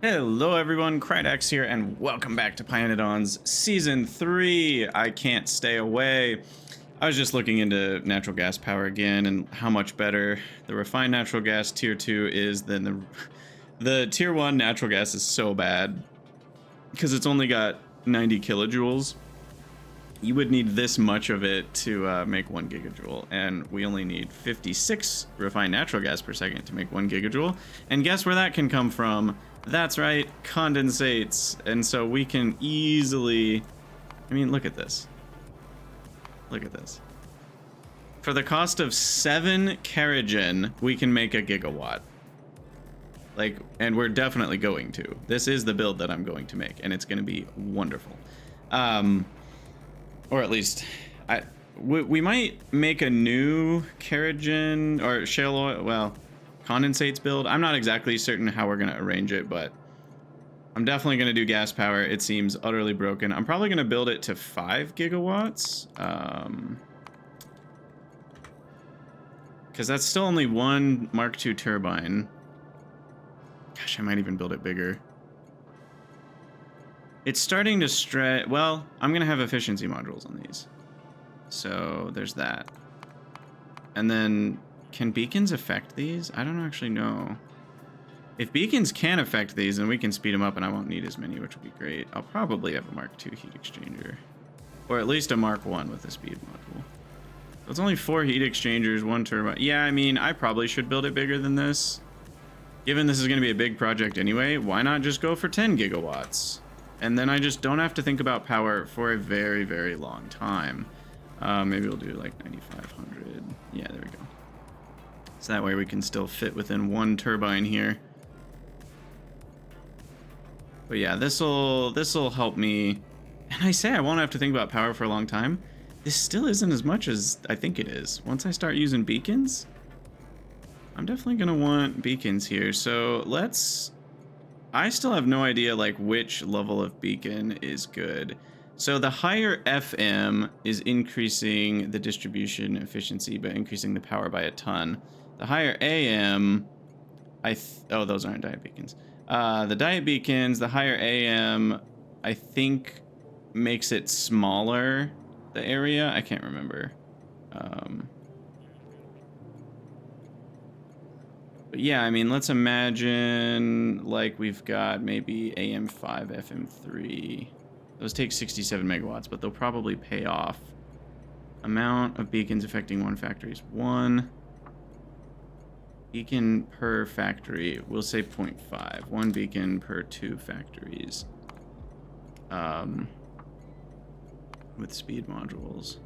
Hello everyone, Krydax here, and welcome back to pYanodon's Season 3. I can't stay away. I was just looking into natural gas power again and how much better the refined natural gas Tier 2 is than the Tier 1 natural gas is so bad. Because it's only got 90 kilojoules. You would need this much of it to make 1 gigajoule, and we only need 56 refined natural gas per second to make 1 gigajoule. And guess where that can come from? That's right, condensates. And so we can easily, I mean, look at this. Look at this. For the cost of 7 kerogen, we can make a gigawatt. Like, and we're definitely going to. This is the build that I'm going to make, and it's going to be wonderful. Or at least, we might make a new kerogen or shale oil, well, condensates build. I'm not exactly certain how we're going to arrange it, but I'm definitely going to do gas power. It seems utterly broken. I'm probably going to build it to 5 gigawatts. Because that's still only one Mark II turbine. Gosh, I might even build it bigger. It's starting to stretch. Well, I'm going to have efficiency modules on these. So there's that. And then, can beacons affect these? I don't actually know. If beacons can affect these, then we can speed them up and I won't need as many, which would be great. I'll probably have a Mark II heat exchanger. Or at least a Mark I with a speed module. So it's only 4 heat exchangers, 1 turbine. Yeah, I mean, I probably should build it bigger than this. Given this is going to be a big project anyway, why not just go for 10 gigawatts? And then I just don't have to think about power for a very, very long time. Maybe we'll do like 9,500. Yeah, there we go. So that way we can still fit within 1 turbine here. But yeah, this'll help me. And I say I won't have to think about power for a long time. This still isn't as much as I think it is. Once I start using beacons, I'm definitely gonna want beacons here. So I still have no idea like which level of beacon is good. So the higher FM is increasing the distribution efficiency by increasing the power by a ton. The higher AM, oh, those aren't diet beacons. The diet beacons, the higher AM, I think makes it smaller, the area. I can't remember. But yeah, I mean, let's imagine like we've got maybe AM5, FM3. Those take 67 megawatts, but they'll probably pay off. Amount of beacons affecting 1 factory is 1. Beacon per factory, we'll say 0.5. 1 beacon per 2 factories. With speed modules.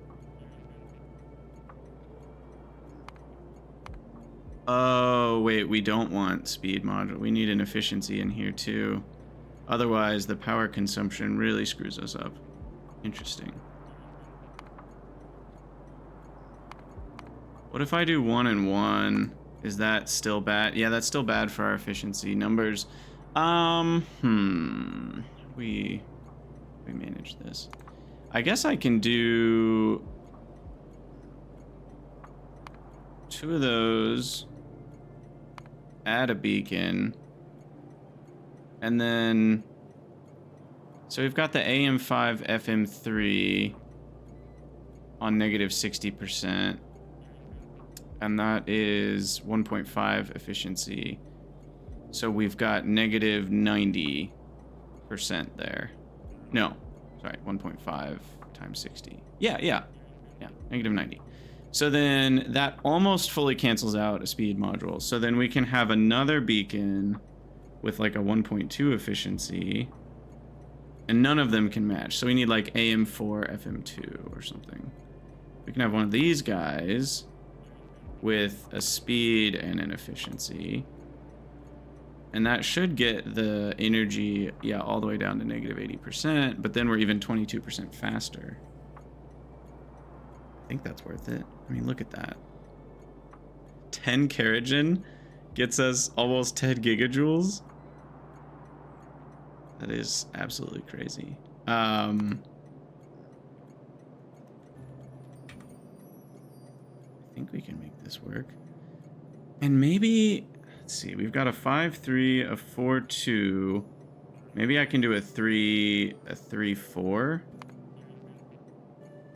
Oh, wait, we don't want speed module. We need an efficiency in here too. Otherwise, the power consumption really screws us up. Interesting. What if I do 1 and 1? Is that still bad? Yeah, that's still bad for our efficiency numbers. We manage this. I guess I can do 2 of those. Add a beacon. And then, so we've got the AM5, FM3 on negative 60%. And that is 1.5 efficiency. So we've got negative 90% there. No, sorry, 1.5 times 60. Yeah, negative 90. So then that almost fully cancels out a speed module. So then we can have another beacon with like a 1.2 efficiency, and none of them can match. So we need like AM4, FM2 or something. We can have one of these guys with a speed and an efficiency. And that should get the energy, yeah, all the way down to negative 80%, but then we're even 22% faster. I think that's worth it. I mean, look at that. 10 kerogen gets us almost 10 gigajoules. That is absolutely crazy. I think we can make this work. And maybe Let's see. We've got a 5-3, a 4-2. Maybe I can do a 3-4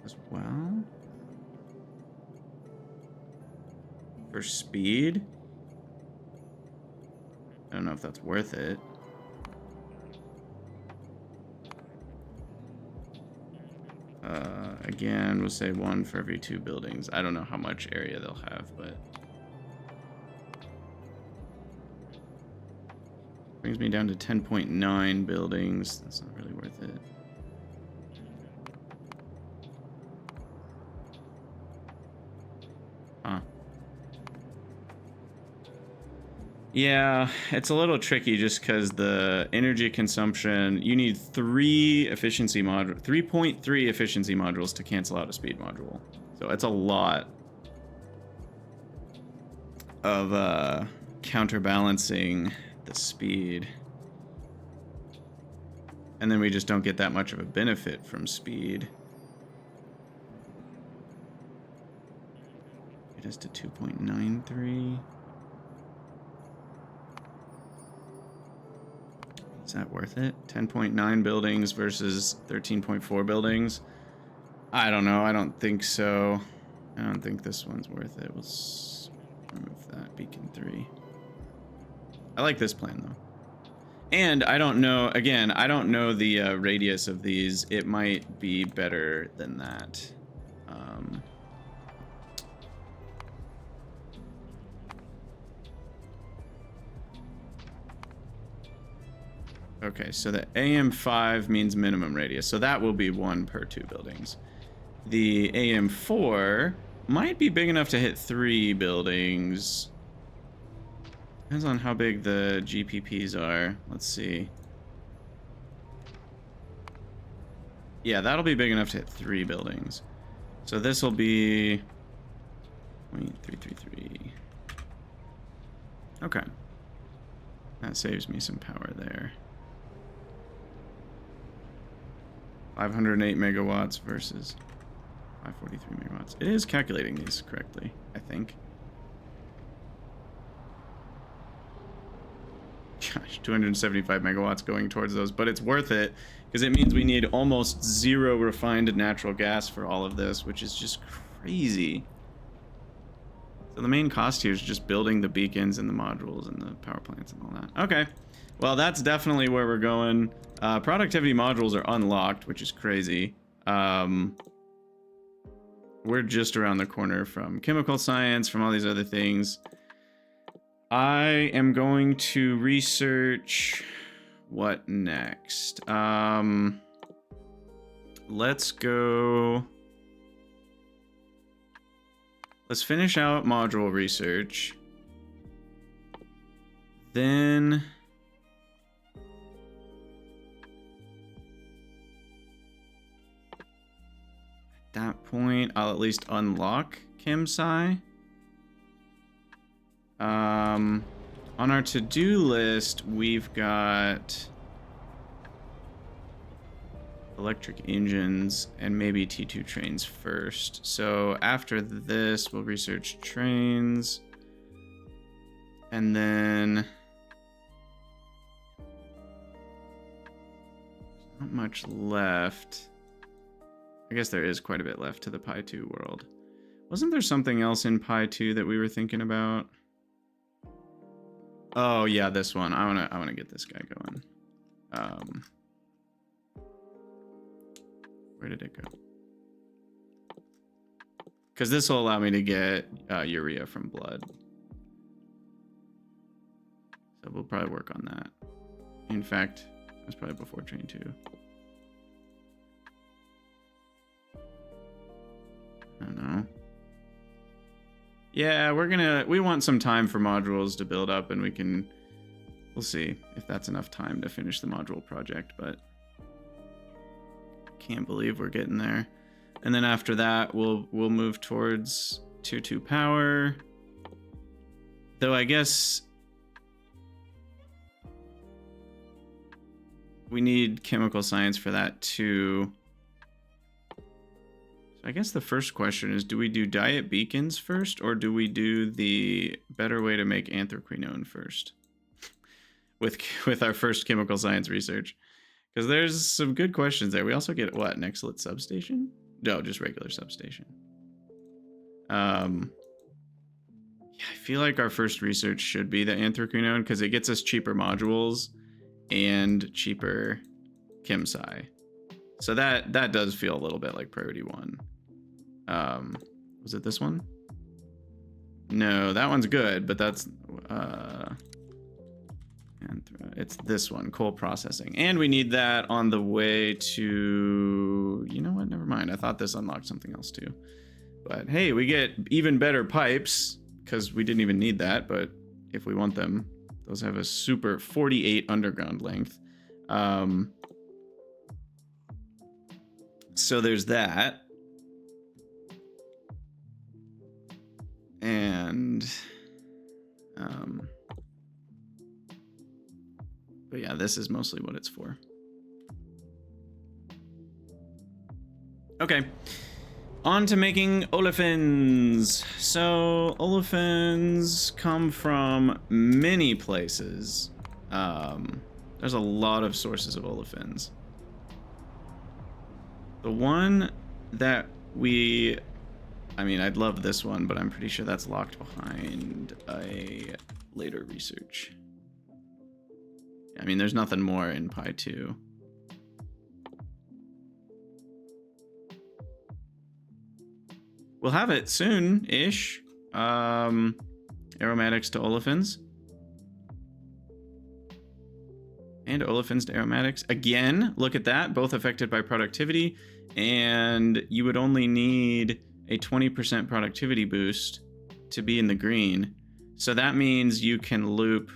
as well. For speed. I don't know if that's worth it. Again, we'll say 1 for every 2 buildings. I don't know how much area they'll have, but brings me down to 10.9 buildings. That's not really worth it. Huh. Yeah, it's a little tricky just because the energy consumption, you need 3.3 efficiency modules to cancel out a speed module. So it's a lot of counterbalancing the speed. And then we just don't get that much of a benefit from speed. It is to 2.93. Is that worth it? 10.9 buildings versus 13.4 buildings? I don't know. I don't think so. I don't think this one's worth it. We'll remove that. Beacon 3. I like this plan, though. And I don't know, again, I don't know the radius of these. It might be better than that. Okay, so the AM5 means minimum radius. So that will be 1 per 2 buildings. The AM4 might be big enough to hit 3 buildings. Depends on how big the GPPs are. Let's see. Yeah, that'll be big enough to hit 3 buildings. So this will be 0.333. Okay. That saves me some power there. 508 megawatts versus 543 megawatts. It is calculating these correctly, I think. Gosh, 275 megawatts going towards those, but it's worth it because it means we need almost 0 refined natural gas for all of this, which is just crazy. So the main cost here is just building the beacons and the modules and the power plants and all that. Okay, well, that's definitely where we're going. Productivity modules are unlocked, which is crazy. We're just around the corner from chemical science, from all these other things. I am going to research what next. Let's go. Let's finish out module research. Then at that point, I'll at least unlock ChemSci. On our to-do list, we've got electric engines and maybe T2 trains first. So after this, we'll research trains. And then not much left. I guess there is quite a bit left to the Pi2 world. Wasn't there something else in Pi2 that we were thinking about? Oh yeah, this one. I wanna get this guy going. Where did it go? Because this will allow me to get urea from blood. So we'll probably work on that. In fact, that's probably before train 2. I don't know. Yeah, we want some time for modules to build up, and we'll see if that's enough time to finish the module project, but can't believe we're getting there. And then after that, we'll move towards 2-2 power. Though I guess we need chemical science for that too. So I guess the first question is, do we do diet beacons first, or do we do the better way to make anthraquinone first? With our first chemical science research. Because there's some good questions there. We also get, what, an Excellent substation? No, just regular substation. Yeah, I feel like our first research should be the anthraquinone, because it gets us cheaper modules and cheaper chem sci. So that does feel a little bit like priority 1. Was it this one? No, that one's good, but that's it's this one, coal processing, and we need that on the way to, you know what, never mind, I thought this unlocked something else too, but hey, we get even better pipes because we didn't even need that, but if we want them, those have a super 48 underground length. So there's that. And but yeah, this is mostly what it's for. Okay, on to making olefins. So olefins come from many places. There's a lot of sources of olefins. The one that I mean, I'd love this one, but I'm pretty sure that's locked behind a later research. I mean, there's nothing more in Pi 2. We'll have it soon-ish. Aromatics to olefins. And olefins to aromatics. Again, look at that. Both affected by productivity. And you would only need a 20% productivity boost to be in the green. So that means you can loop,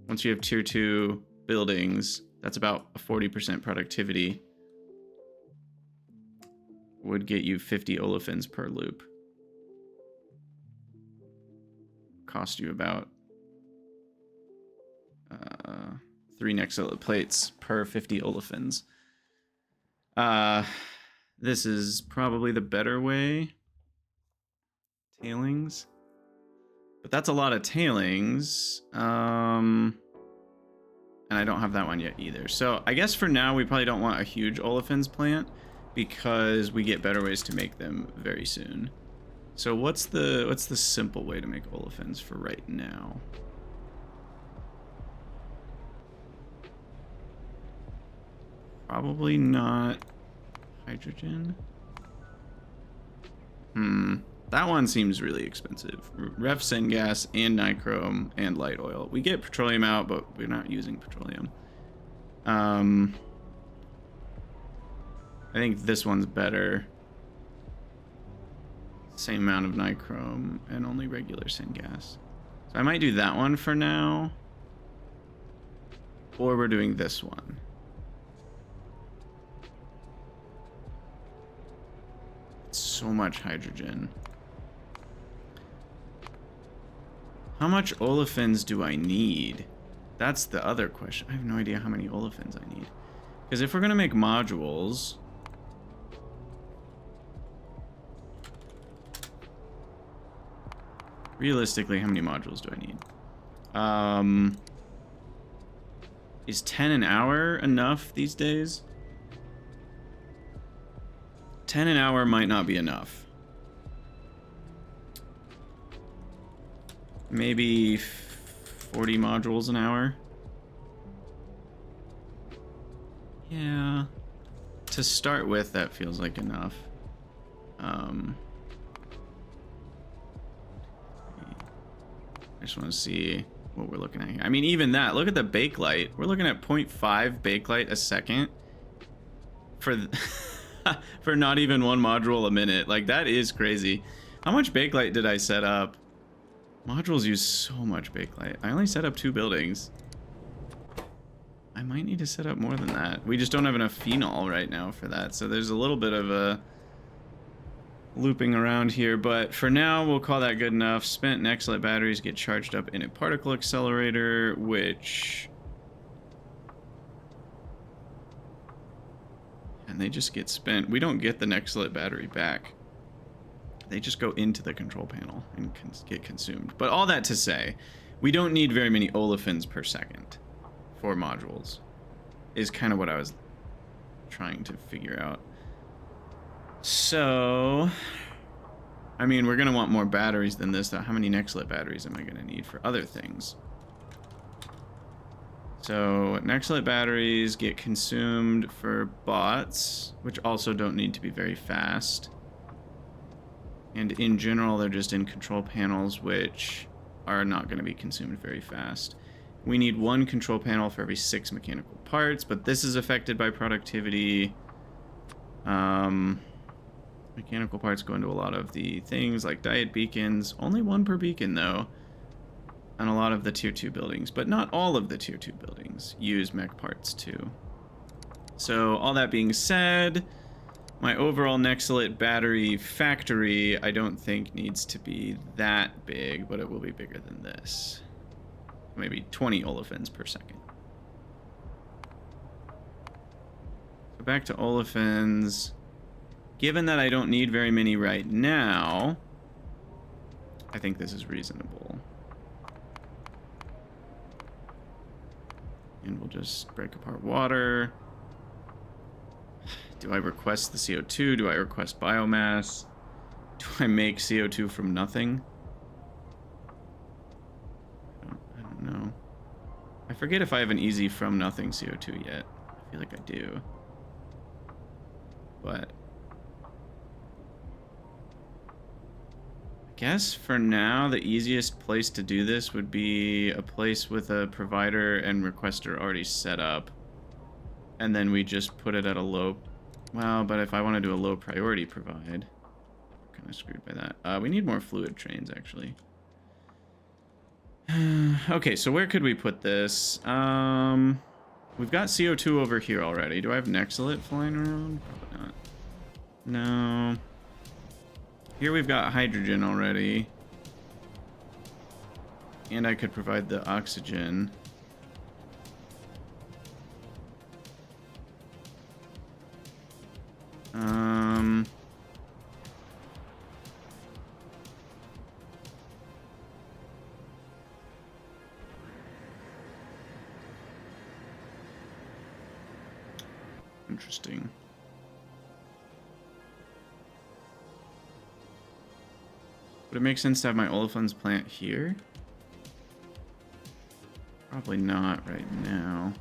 once you have tier 2 buildings, that's about a 40% productivity, would get you 50 olefins per loop. Cost you about 3 Nexo plates per 50 olefins. This is probably the better way. Tailings. But that's a lot of tailings. And I don't have that one yet either. So I guess for now we probably don't want a huge olefins plant because we get better ways to make them very soon. So what's the simple way to make olefins for right now? Probably not hydrogen. That one seems really expensive. Ref syngas and nichrome and light oil. We get petroleum out, but we're not using petroleum. I think this one's better. Same amount of nichrome and only regular syngas. So I might do that one for now. Or we're doing this one. It's so much hydrogen. How much olefins do I need? That's the other question. I have no idea how many olefins I need. Because if we're going to make modules... Realistically, how many modules do I need? Is 10 an hour enough these days? 10 an hour might not be enough. Maybe 40 modules an hour. Yeah. To start with, that feels like enough. I just want to see what we're looking at here. I mean, even that, look at the bakelite. We're looking at 0.5 bakelite a second for for not even one module a minute. Like, that is crazy. How much bakelite did I set up? Modules use so much bakelite. I only set up 2 buildings. I might need to set up more than that. We just don't have enough phenol right now for that. So there's a little bit of a looping around here, but for now we'll call that good enough. Spent Nexlet batteries get charged up in a particle accelerator, which and they just get spent. We don't get the Nextlet battery back. They just go into the control panel and get consumed. But all that to say, we don't need very many olefins per second for modules, is kind of what I was trying to figure out. So, I mean, we're going to want more batteries than this, though. How many Nextlet batteries am I going to need for other things? So, Nextlet batteries get consumed for bots, which also don't need to be very fast. And in general, they're just in control panels, which are not going to be consumed very fast. We need 1 control panel for every 6 mechanical parts, but this is affected by productivity. Mechanical parts go into a lot of the things like diet beacons. Only 1 per beacon, though. And a lot of the tier 2 buildings, but not all of the tier 2 buildings use mech parts too. So all that being said, my overall Nextlet battery factory I don't think needs to be that big, but it will be bigger than this. Maybe 20 olefins per second. So back to olefins. Given that I don't need very many right now, I think this is reasonable. And we'll just break apart water. Do I request the CO2? Do I request biomass? Do I make CO2 from nothing? I don't know. I forget if I have an easy from nothing CO2 yet. I feel like I do. But I guess for now, the easiest place to do this would be a place with a provider and requester already set up. And then we just put it at a low... Well, but if I want to do a low priority provide, I'm kind of screwed by that. We need more fluid trains, actually. Okay, so where could we put this? We've got CO2 over here already. Do I have Nextlet flying around? Probably not. No. Here we've got hydrogen already. And I could provide the oxygen. Interesting. Would it make sense to have my olefins plant here? Probably not right now.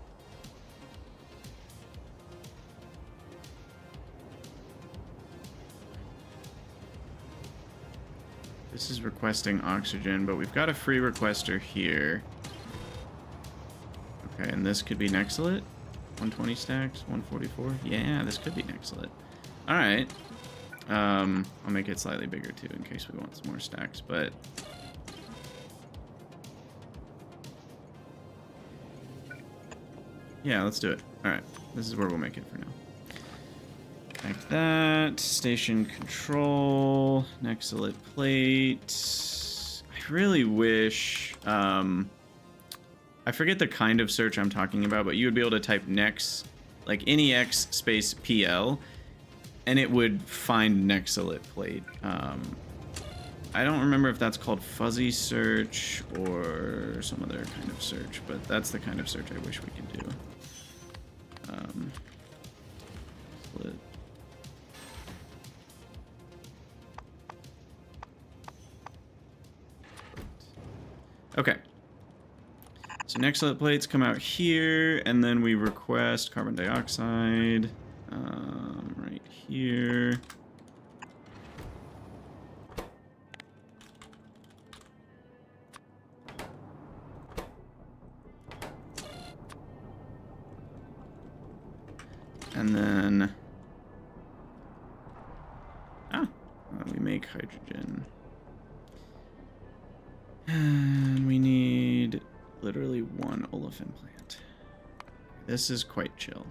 This is requesting oxygen, but we've got a free requester here. Okay, and this could be Nextlet. 120 stacks, 144. Yeah, this could be Nextlet. All right. I'll make it slightly bigger too in case we want some more stacks, but yeah, let's do it. All right, this is where we'll make it for now. Like that. Station control. Nextlet plate. I really wish. I forget the kind of search I'm talking about, but you would be able to type Nex, like NEX space PL, and it would find Nextlet plate. I don't remember if that's called fuzzy search or some other kind of search, but that's the kind of search I wish we could do. Split. Okay. So Nextlet plates come out here, and then we request carbon dioxide right here. And then we make hydrogen. And we need literally 1 olefin plant. This is quite chill.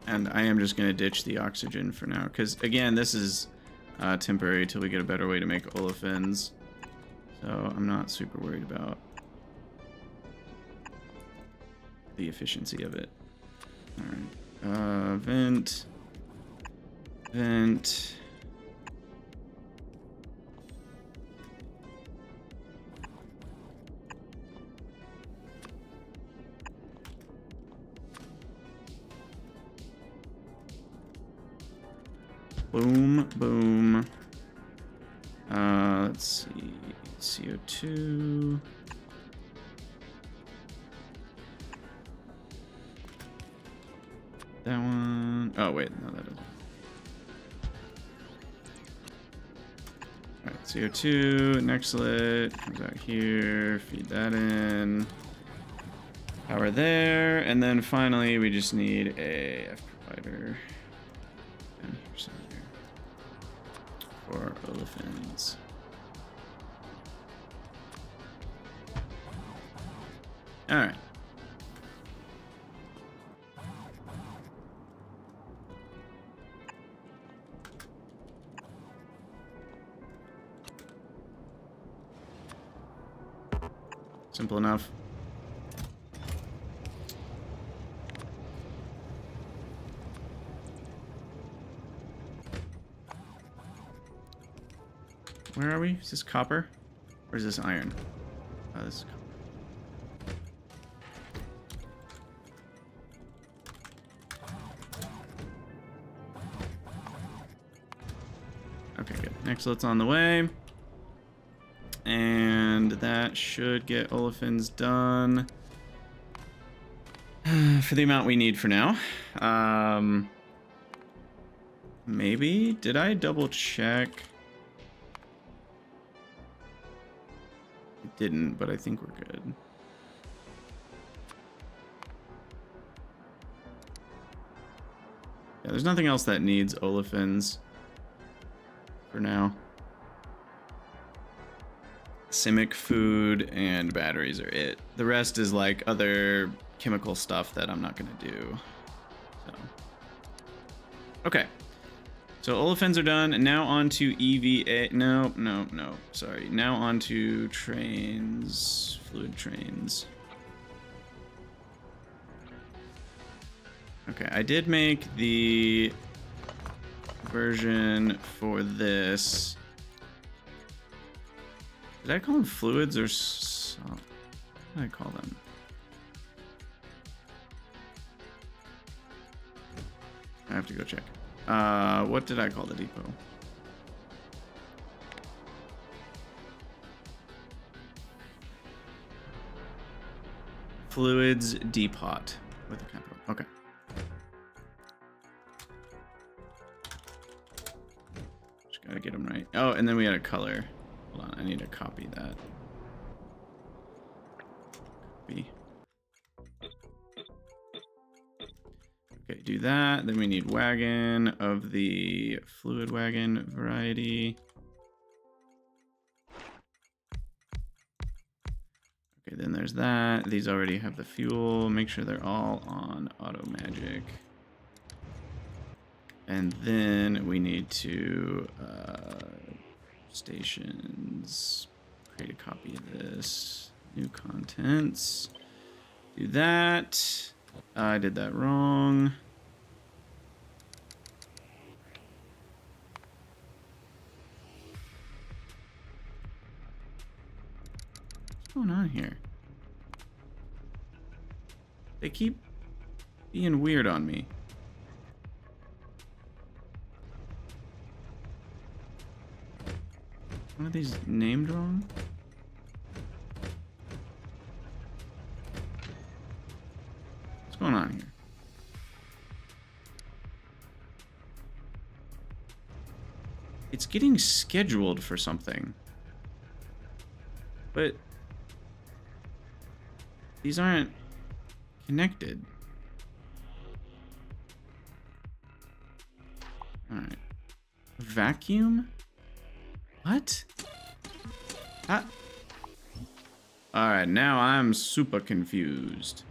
And I am just going to ditch the oxygen for now, because again, this is temporary till we get a better way to make olefins. So I'm not super worried about the efficiency of it. All right. Vent. Vent. Boom, boom. Let's see. CO2. That one. Oh, wait. No, that doesn't. Alright, CO2. Nextlet. Comes out here. Feed that in. Power there. And then finally, we just need a F provider. And here's somewhere. For olefins. Alright. Simple enough. Where are we? Is this copper? Or is this iron? Oh, this is copper. Okay, good. Nextlet's on the way. And that should get olefins done. For the amount we need for now. Maybe? Did I double check? I didn't, but I think we're good. Yeah, there's nothing else that needs olefins for now. Simic, food, and batteries are it. The rest is like other chemical stuff that I'm not gonna do. So, okay. So olefins are done, and now on to EVA. No. Sorry. Now on to trains, fluid trains. Okay, I did make the version for this. Did I call them fluids or what did I call them? I have to go check. What did I call the depot? Fluids Depot with a capital. Okay. Just gotta get them right. Oh, and then we had a color. Hold on, I need to copy that. Copy. Okay, do that. Then we need wagon of the fluid wagon variety. Okay, then there's that. These already have the fuel. Make sure they're all on auto magic. And then we need to stations, create a copy of this, new contents, do that. I did that wrong. What's going on here? They keep being weird on me. One of these named wrong? What's going on here? It's getting scheduled for something. But these aren't connected. Alright. Vacuum? What? Alright, now I'm super confused.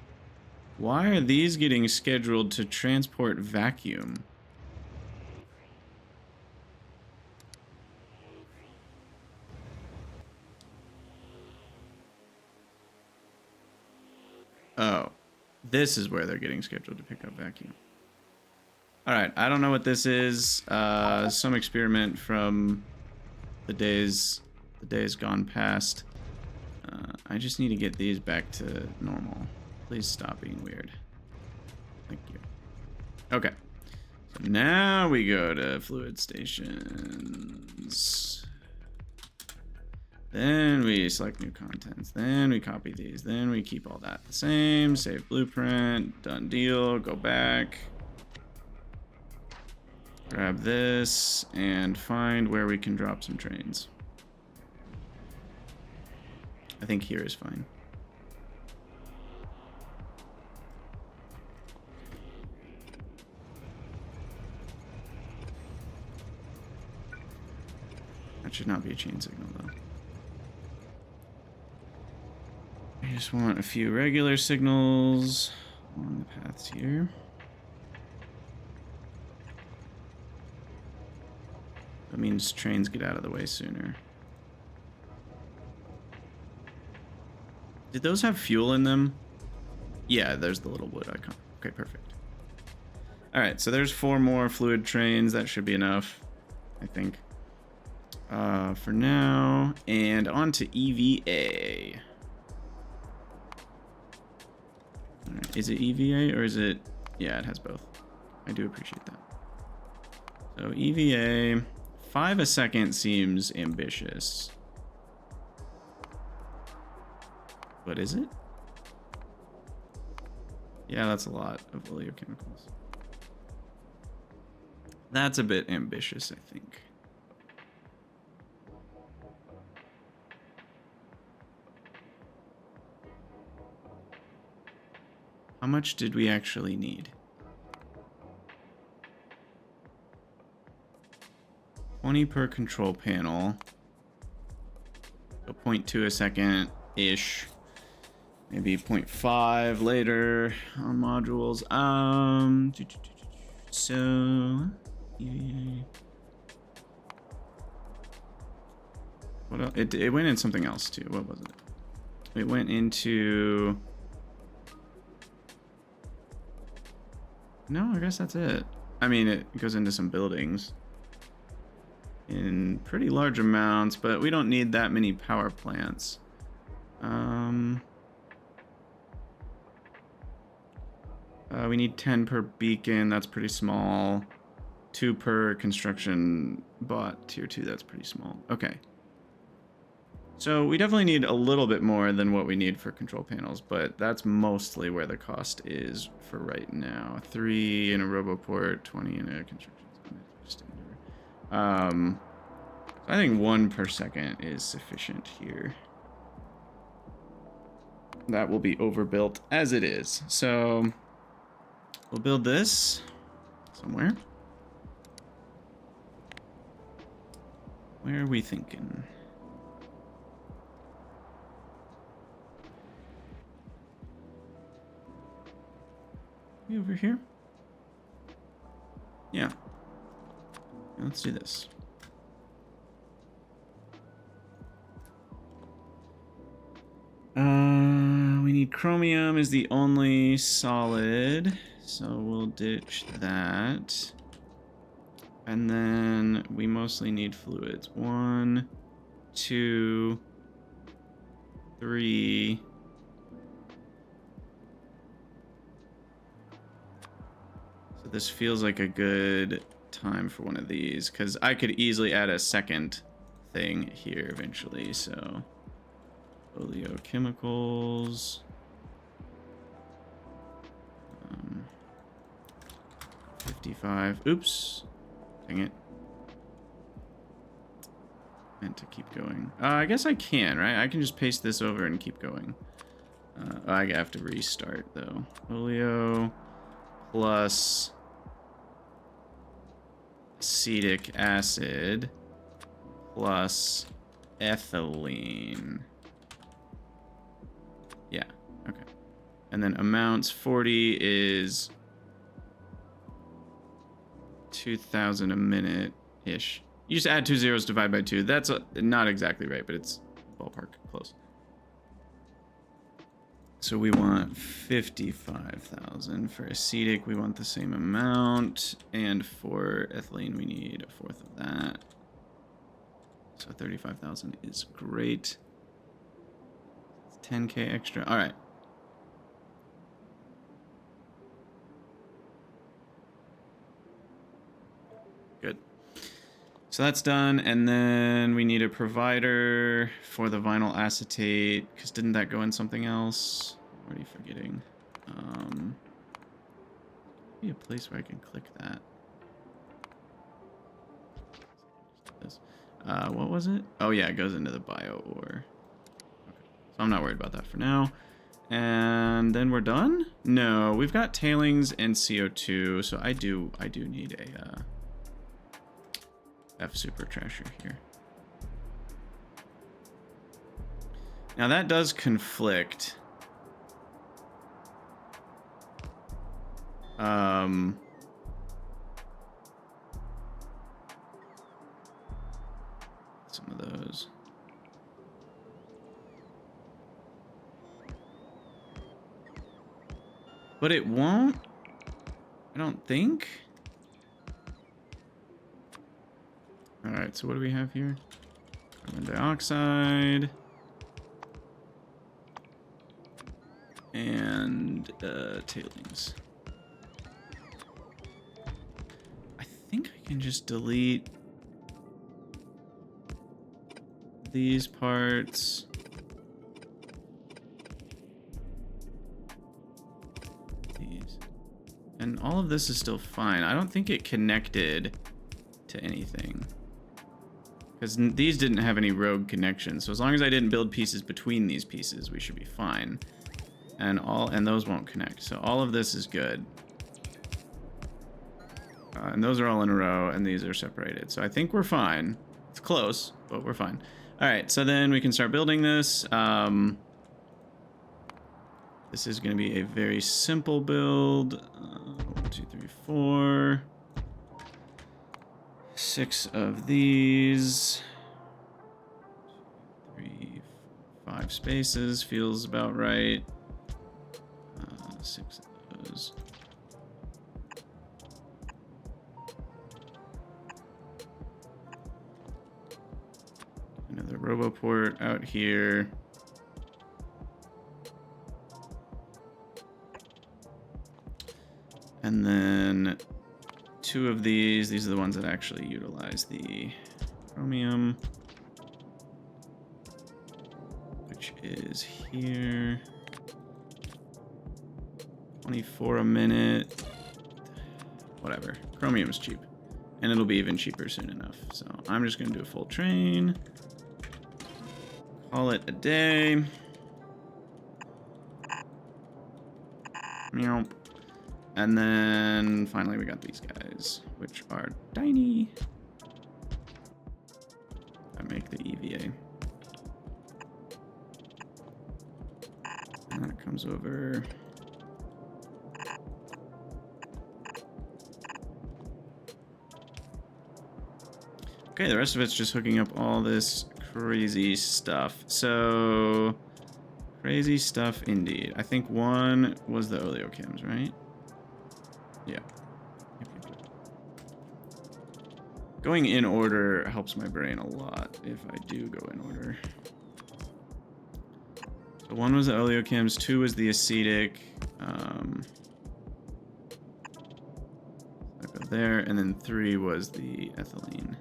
Why are these getting scheduled to transport vacuum? Oh, this is where they're getting scheduled to pick up vacuum. All right, I don't know what this is. Some experiment from the days gone past. I just need to get these back to normal. Please stop being weird. Thank you. Okay. So now we go to fluid stations. Then we select new contents. Then we copy these. Then we keep all that the same. Save blueprint. Done deal. Go back. Grab this and find where we can drop some trains. I think here is fine. That should not be a chain signal, though. I just want a few regular signals along the paths here. That means trains get out of the way sooner. Did those have fuel in them? Yeah, there's the little wood icon. Okay, perfect. All right, so there's 4 more fluid trains. That should be enough, I think. For now, and on to EVA. All right, is it EVA or is it? Yeah, it has both. I do appreciate that. So EVA, 5 a second seems ambitious. But is it? Yeah, that's a lot of oleochemicals. That's a bit ambitious, I think. How much did we actually need? 20 per control panel. So 0.2 a second-ish. Maybe 0.5 later on modules. So yeah. What else? It went in something else too. What was it? It went into. No, I guess that's it. I mean, it goes into some buildings in pretty large amounts, but we don't need that many power plants. We need 10 per beacon. That's pretty small. 2 per construction bot tier 2. That's pretty small. Okay. So we definitely need a little bit more than what we need for control panels, but that's mostly where the cost is for right now. 3 in a roboport, 20 in a construction standard. I think 1 per second is sufficient here. That will be overbuilt as it is. So we'll build this somewhere. Where are we thinking? We over here? Yeah. Let's do this. We need chromium is the only solid, so we'll ditch that. And then we mostly need fluids. 1, 2, 3. So this feels like a good time for one of these, because I could easily add a second thing here eventually, so oleochemicals. 55. Oops. Dang it. Meant to keep going. I guess I can, right? I can just paste this over and keep going. I have to restart, though. Oleo plus acetic acid plus ethylene. Yeah, okay. And then amounts 40 is 2,000 a minute-ish. You just add 2 zeros, divide by 2. That's not exactly right, but it's ballpark close. So we want 55,000. For acetic, we want the same amount. And for ethylene, we need a fourth of that. So 35,000 is great. It's 10K extra. All right. Good. So that's done. And then we need a provider for the vinyl acetate. Because didn't that go in something else? I'm already forgetting. Be a place where I can click that. What was it? Oh yeah, it goes into the bio ore. Okay. So I'm not worried about that for now. And then we're done? No, we've got tailings and CO2, so I do need a F super trasher here. Now that does conflict. Some of those. But it won't, I don't think. All right, so what do we have here? Carbon dioxide. And tailings. I think I can just delete these parts. These. And all of this is still fine. I don't think it connected to anything. Because these didn't have any rogue connections. So as long as I didn't build pieces between these pieces, we should be fine. And those won't connect. So all of this is good. And those are all in a row, and these are separated. So I think we're fine. It's close, but we're fine. All right, so then we can start building this. This is going to be a very simple build. 1, 2, 3, 4. 6 of these. 3, 5 spaces feels about right. 6 of those. Another RoboPort out here. And then 2 of these. These are the ones that actually utilize the chromium, which is here. 24 a minute. Whatever. Chromium's cheap. And it'll be even cheaper soon enough. So I'm just going to do a full train. Call it a day. Meow. And then finally we got these guys, which are tiny. I make the EVA. And that comes over. Okay, the rest of it's just hooking up all this crazy stuff. So, crazy stuff indeed. I think one was the oleochems, right? Yeah. Going in order helps my brain a lot if I do go in order. So one was the oleochems, 2 was the acetic. I'll go there, and then 3 was the ethylene.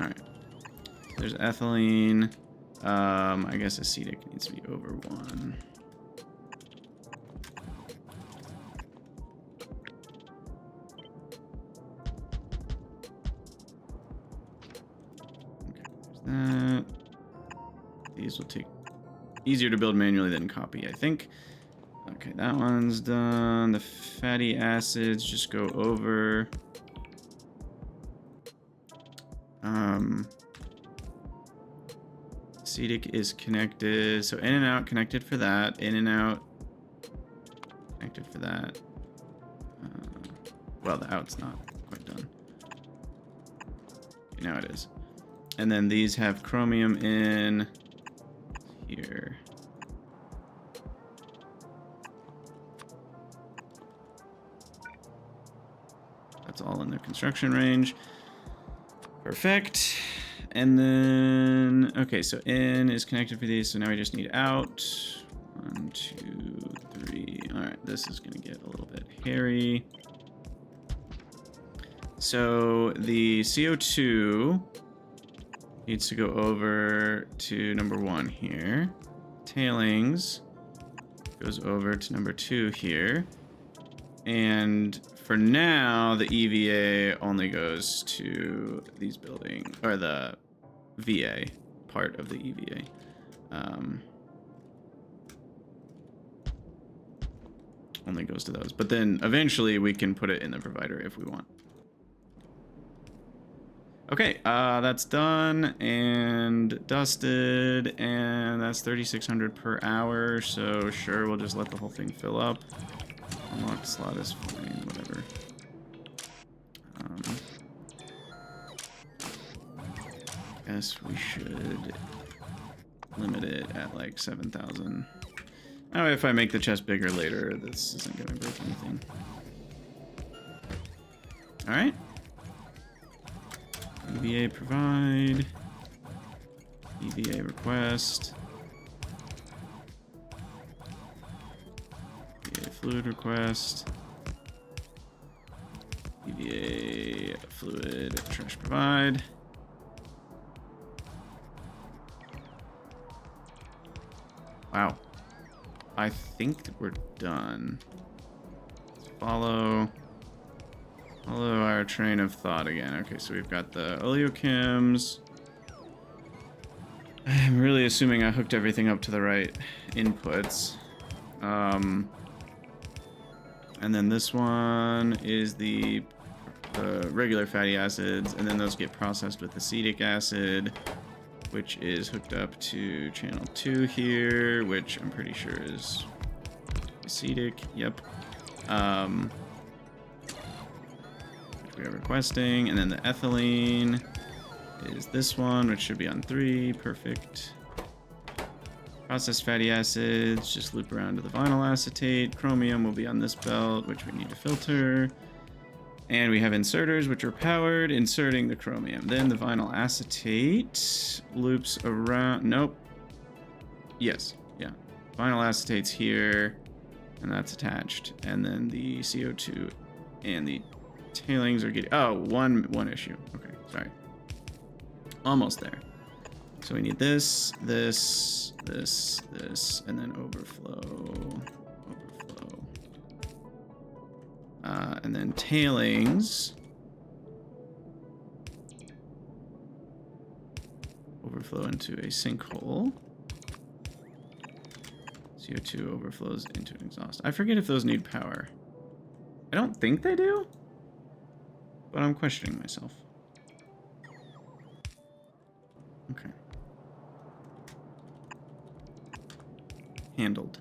Alright. There's ethylene. I guess acetic needs to be over 1. Okay, there's that. These will take easier to build manually than copy, I think. Okay, that one's done. The fatty acids just go over. Acetic is connected, so in and out connected for that, in and out connected for that. Well, the out's not quite done. Now it is. And then these have chromium in here. That's all in the construction range. Perfect. And then, okay, so in is connected for these, so now we just need out. 1, 2, 3. All right, this is gonna get a little bit hairy. So the CO2 needs to go over to number 1 here. Tailings goes over to number 2 here. And for now, the EVA only goes to these buildings, or the VA part of the EVA. Only goes to those. But then eventually we can put it in the provider if we want. Okay, that's done and dusted, and that's 3,600 per hour. So sure, we'll just let the whole thing fill up. Unlocked slot is fine, whatever. Guess we should limit it at like 7,000. Oh, if I make the chest bigger later, this isn't gonna break anything. All right. EVA provide. EVA request. EVA fluid request. EVA fluid trash provide. Wow. I think that we're done. Let's follow our train of thought again. Okay, so we've got the oleochems. I'm really assuming I hooked everything up to the right inputs. And then this one is the regular fatty acids, and then those get processed with acetic acid, which is hooked up to channel 2 here, which I'm pretty sure is acetic. Yep. Which we are requesting. And then the ethylene is this one, which should be on 3. Perfect. Processed fatty acids just loop around to the vinyl acetate. Chromium will be on this belt, which we need to filter. And we have inserters, which are powered, inserting the chromium. Then the vinyl acetate loops around. Nope. Yes. Yeah. Vinyl acetate's here, and that's attached. And then the CO2 and the tailings are getting. Oh, one issue. Okay, sorry. Almost there. So we need this, and then overflow. And then tailings overflow into a sinkhole. CO2 overflows into an exhaust. I forget if those need power. I don't think they do, but I'm questioning myself. Okay. Handled.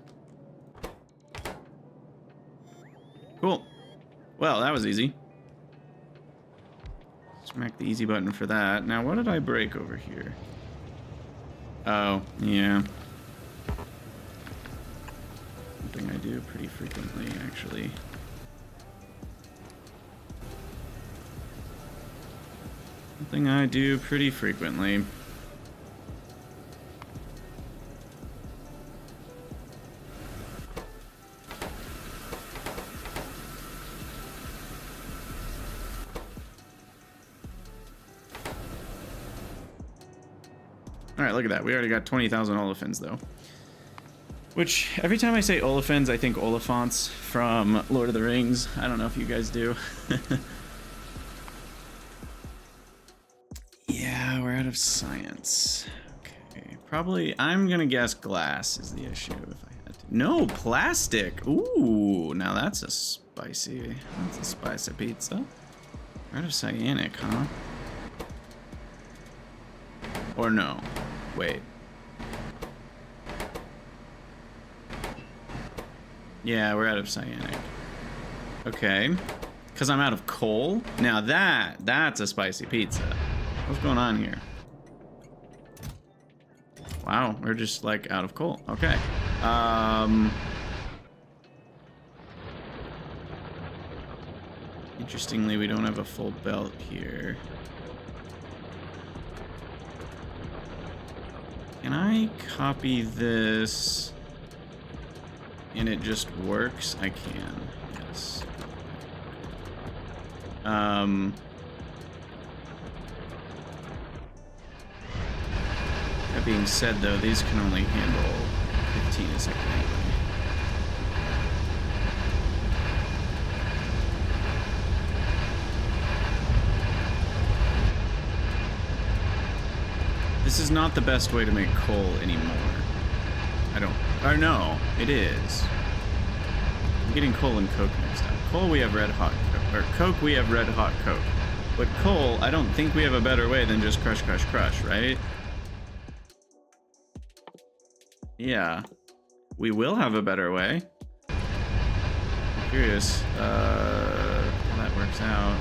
Cool. Well, that was easy. Smack the easy button for that. Now, what did I break over here? Oh, yeah. Something I do pretty frequently, actually. Something I do pretty frequently. Alright, look at that. We already got 20,000 olefins, though. Which, every time I say olefins, I think Oliphants from Lord of the Rings. I don't know if you guys do. Yeah, we're out of science. Okay, probably, I'm gonna guess glass is the issue if I had to. No, plastic! Ooh, now that's a spicy pizza. We're out of cyanic, huh? Or no. Wait. Yeah, we're out of cyanic. Okay. Because I'm out of coal? Now that's a spicy pizza. What's going on here? Wow, we're just like out of coal. Okay. Interestingly, we don't have a full belt here. Can I copy this and it just works? I can, yes. That being said, though, these can only handle 15 a second anyway. This is not the best way to make coal anymore. Or no, it is. I'm getting coal and coke mixed up. Coal, we have red hot, or coke, we have red hot coke. But coal, I don't think we have a better way than just crush, crush, crush, right? Yeah. We will have a better way. I'm curious how that works out.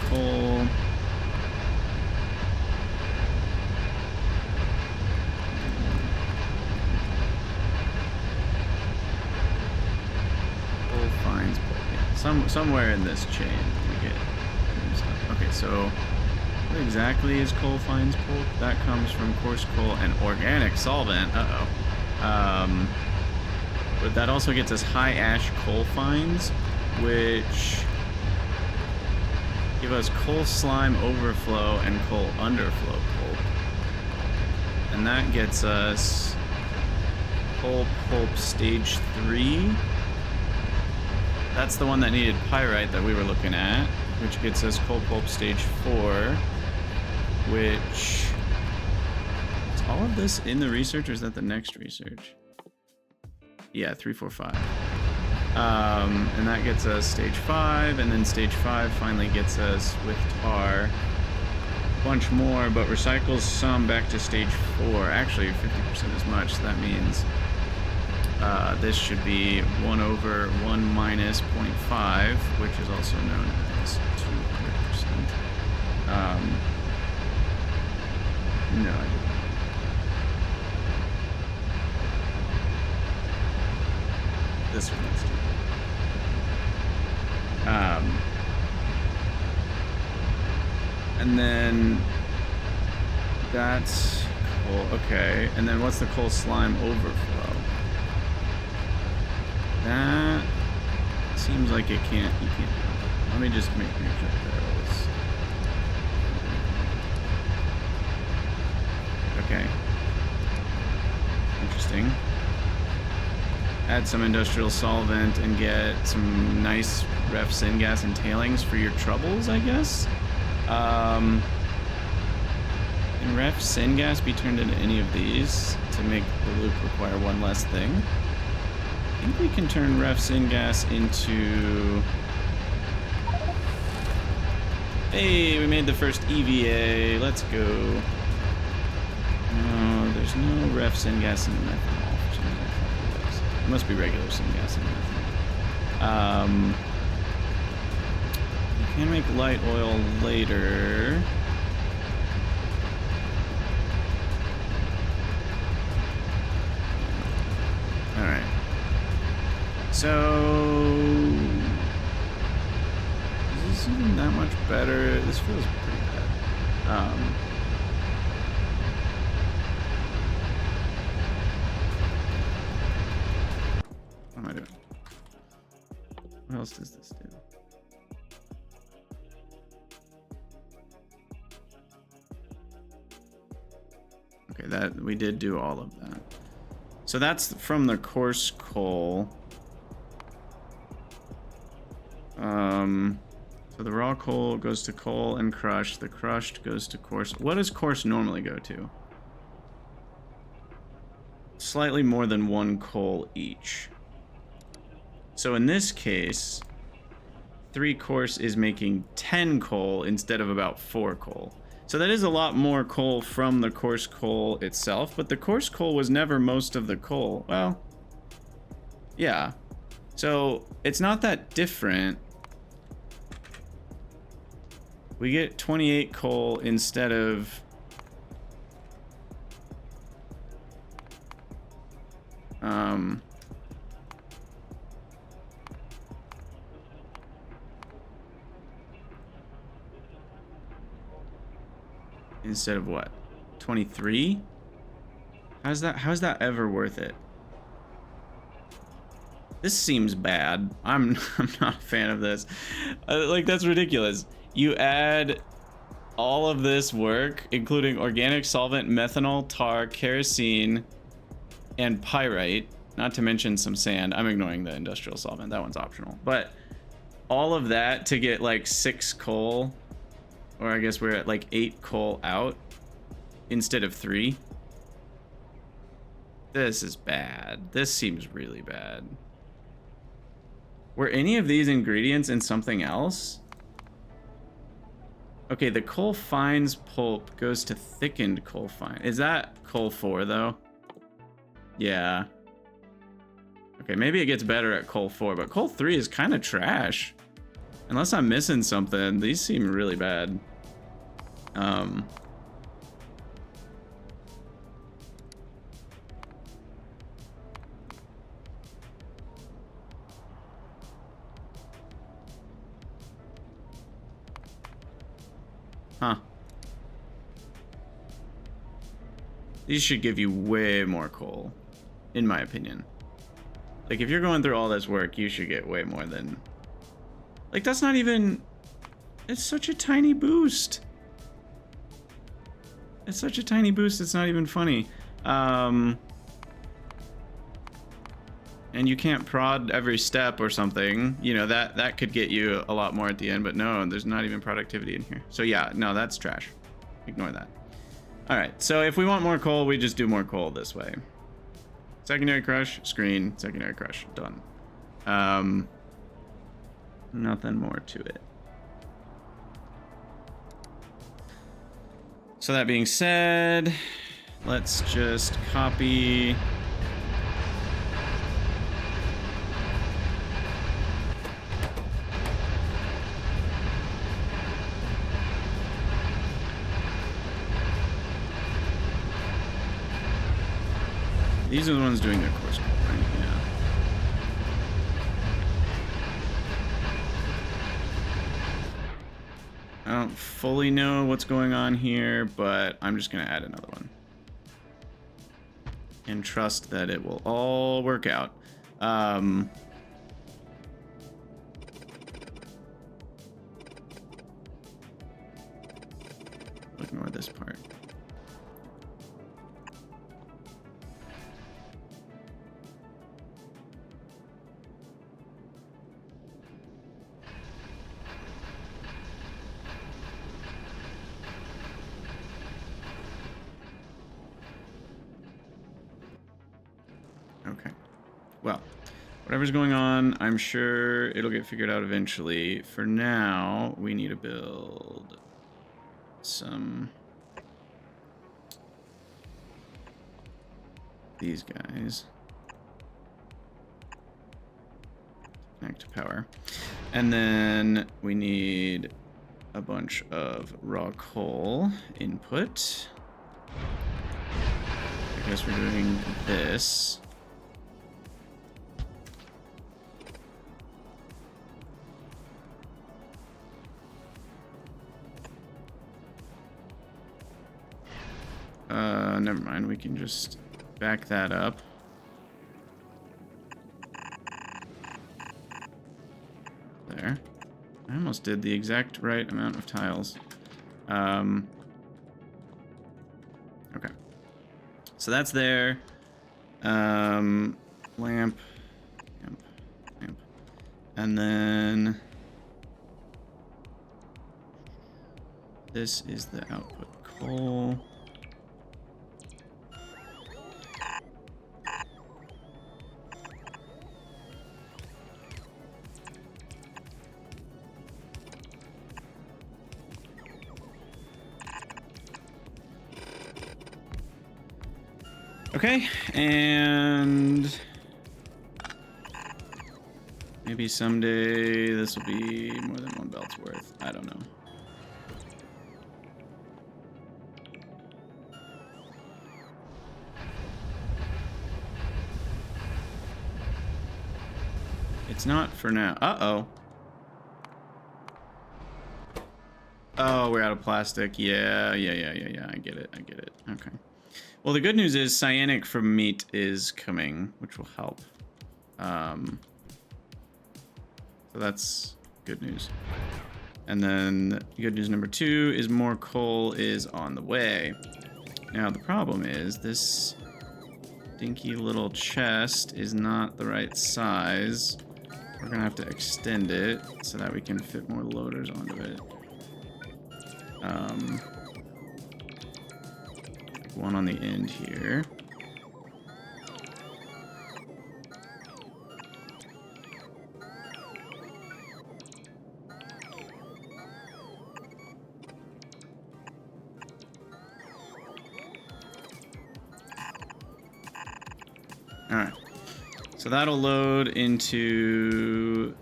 Coal. Coal finds pulp. Yeah. Somewhere in this chain we get stuff. Okay, so what exactly is coal finds pulp? That comes from coarse coal and organic solvent. But that also gets us high ash coal fines, which give us coal slime overflow and coal underflow pulp. And that gets us coal pulp stage 3. That's the one that needed pyrite that we were looking at, which gets us coal pulp stage 4, which... Is all of this in the research, or is that the next research? Yeah, 3, 4, 5. And that gets us stage 5, and then stage 5 finally gets us with tar a bunch more, but recycles some back to stage 4. Actually, 50% as much. So that means this should be 1 over 1 minus 0.5, which is also known as 200%. No, I didn't. This one needs to. And then that's coal. Okay, and then what's the coal slime overflow? That seems like it can't. You can't. Let me just make sure barrels. Okay. Interesting. Add some industrial solvent and get some nice ref syngas and tailings for your troubles, I guess. Can ref syngas be turned into any of these to make the loop require one less thing? I think we can turn ref syngas into... Hey, we made the first EVA. Let's go. No, there's no ref syngas in the methanol. It must be regular syngas in methanol. You can make light oil later. Alright. So... Is this even that much better? This feels pretty bad. What am I doing? What else does this do? Okay, that we did do all of that. So that's from the coarse coal. So the raw coal goes to coal and crushed. The crushed goes to coarse. What does coarse normally go to? Slightly more than 1 coal each. So in this case, 3 coarse is making 10 coal instead of about 4 coal. So that is a lot more coal from the coarse coal itself, but the coarse coal was never most of the coal. Well, Yeah. So it's not that different. We get 28 coal instead of... instead of what? 23? How's that ever worth it? This seems bad. I'm not a fan of this. Like, that's ridiculous. You add all of this work, including organic solvent, methanol, tar, kerosene, and pyrite, not to mention some sand. I'm ignoring the industrial solvent. That one's optional. But all of that to get like 6 coal, or I guess we're at like 8 coal out instead of 3. This is bad. This seems really bad. Were any of these ingredients in something else? Okay, the coal fines pulp goes to thickened coal fine. Is that coal 4 though? Yeah. Okay, maybe it gets better at coal 4, but coal 3 is kind of trash. Unless I'm missing something, these seem really bad. Huh. These should give you way more coal, in my opinion. Like, if you're going through all this work, you should get way more than... Like, that's not even... It's such a tiny boost. It's such a tiny boost, it's not even funny. And you can't prod every step or something. You know, that could get you a lot more at the end, but no, there's not even productivity in here. So yeah, no, that's trash. Ignore that. All right, so if we want more coal, we just do more coal this way. Secondary crush, screen, secondary crush, done. Nothing more to it. So that being said, let's just copy... These are the ones doing their course call, right? Yeah. I don't fully know what's going on here, but I'm just going to add another one. And trust that it will all work out. Ignore this part. Okay. Well, whatever's going on, I'm sure it'll get figured out eventually. For now, we need to build some... these guys. Connect to power. And then we need a bunch of raw coal input. I guess we're doing this. Never mind, we can just back that up. There. I almost did the exact right amount of tiles. Okay. So that's there. Lamp. And then this is the output coal. Okay, and Maybe someday this will be more than one belt's worth. I don't know. It's not for now. Uh-oh. Oh, we're out of plastic. Yeah. I get it. Okay. Well, the good news is cyanic from meat is coming, which will help. So that's good news. And then good news number 2 is more coal is on the way. Now, the problem is this dinky little chest is not the right size. We're gonna have to extend it so that we can fit more loaders onto it. One on the end here. All right. So that'll load into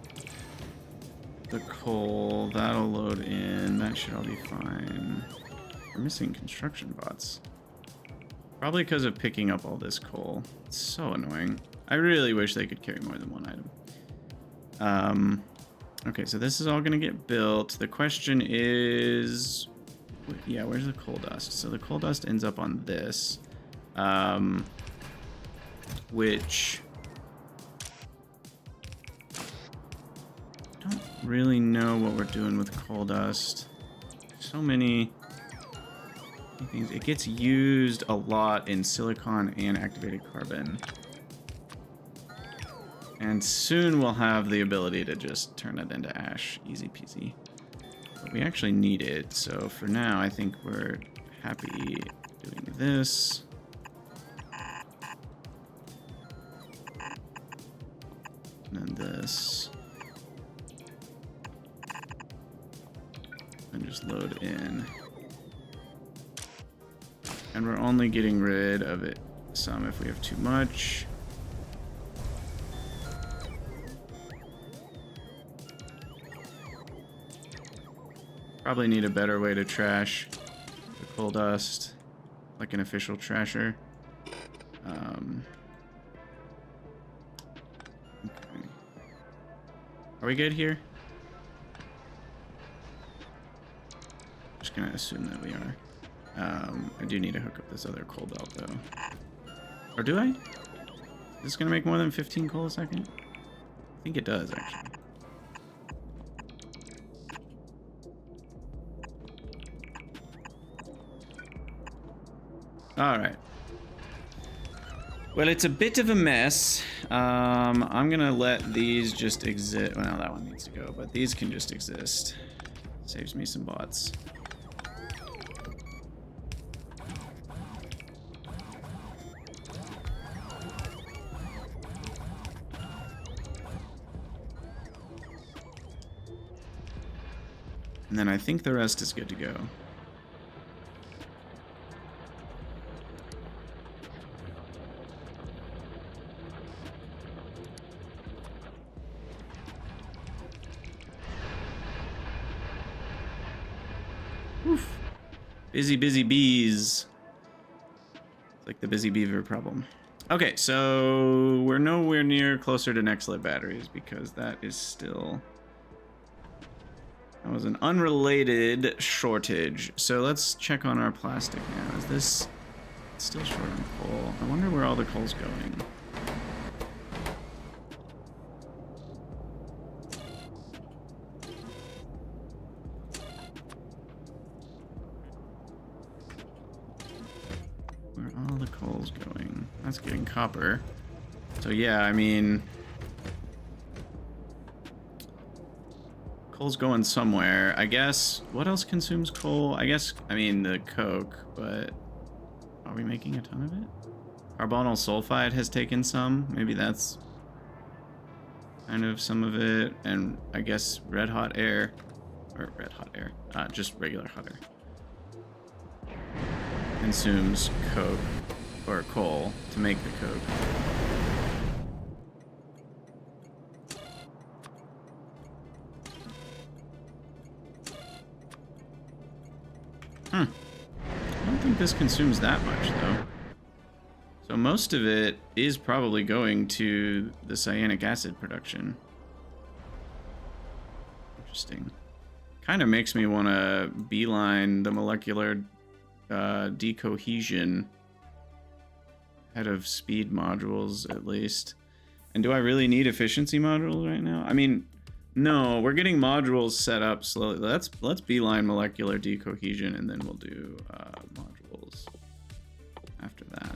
the coal. That'll load in. That should all be fine. We're missing construction bots. Probably because of picking up all this coal. It's so annoying. I really wish they could carry more than one item. Okay, so this is all going to get built. The question is... Yeah, where's the coal dust? So the coal dust ends up on this. Which... I don't really know what we're doing with coal dust. So many things. It gets used a lot in silicon and activated carbon. And soon we'll have the ability to just turn it into ash. Easy peasy. But we actually need it, so for now I think we're happy doing this. And then this. And just load in. And we're only getting rid of it some if we have too much. Probably need a better way to trash the coal dust, like an official trasher. Okay. Are we good here? Just gonna assume that we are. I do need to hook up this other coal belt though. Or do I? Is this gonna make more than 15 coal a second? I think it does actually. Alright. Well, it's a bit of a mess. I'm gonna let these just exist. Well, that one needs to go, but these can just exist. Saves me some bots. And then I think the rest is good to go. Oof. Busy, busy bees. It's like the busy beaver problem. Okay, so we're nowhere near closer to next lit batteries because that is still... That was an unrelated shortage. So let's check on our plastic now. Is this still short on coal? I wonder where all the coal's going. Where are all the coal's going? That's getting copper. So yeah, I mean... Coal's going somewhere. I guess, what else consumes coal? I guess, I mean, the coke, but are we making a ton of it? Carbonyl sulfide has taken some. Maybe that's kind of some of it. And I guess red hot air, or red hot air, just regular hot air, consumes coke or coal to make the coke. I don't think this consumes that much, though. So most of it is probably going to the cyanic acid production. Interesting. Kind of makes me want to beeline the molecular decohesion ahead of speed modules, at least. And do I really need efficiency modules right now? I mean, no, we're getting modules set up slowly. Let's beeline molecular decohesion, and then we'll do modules after that.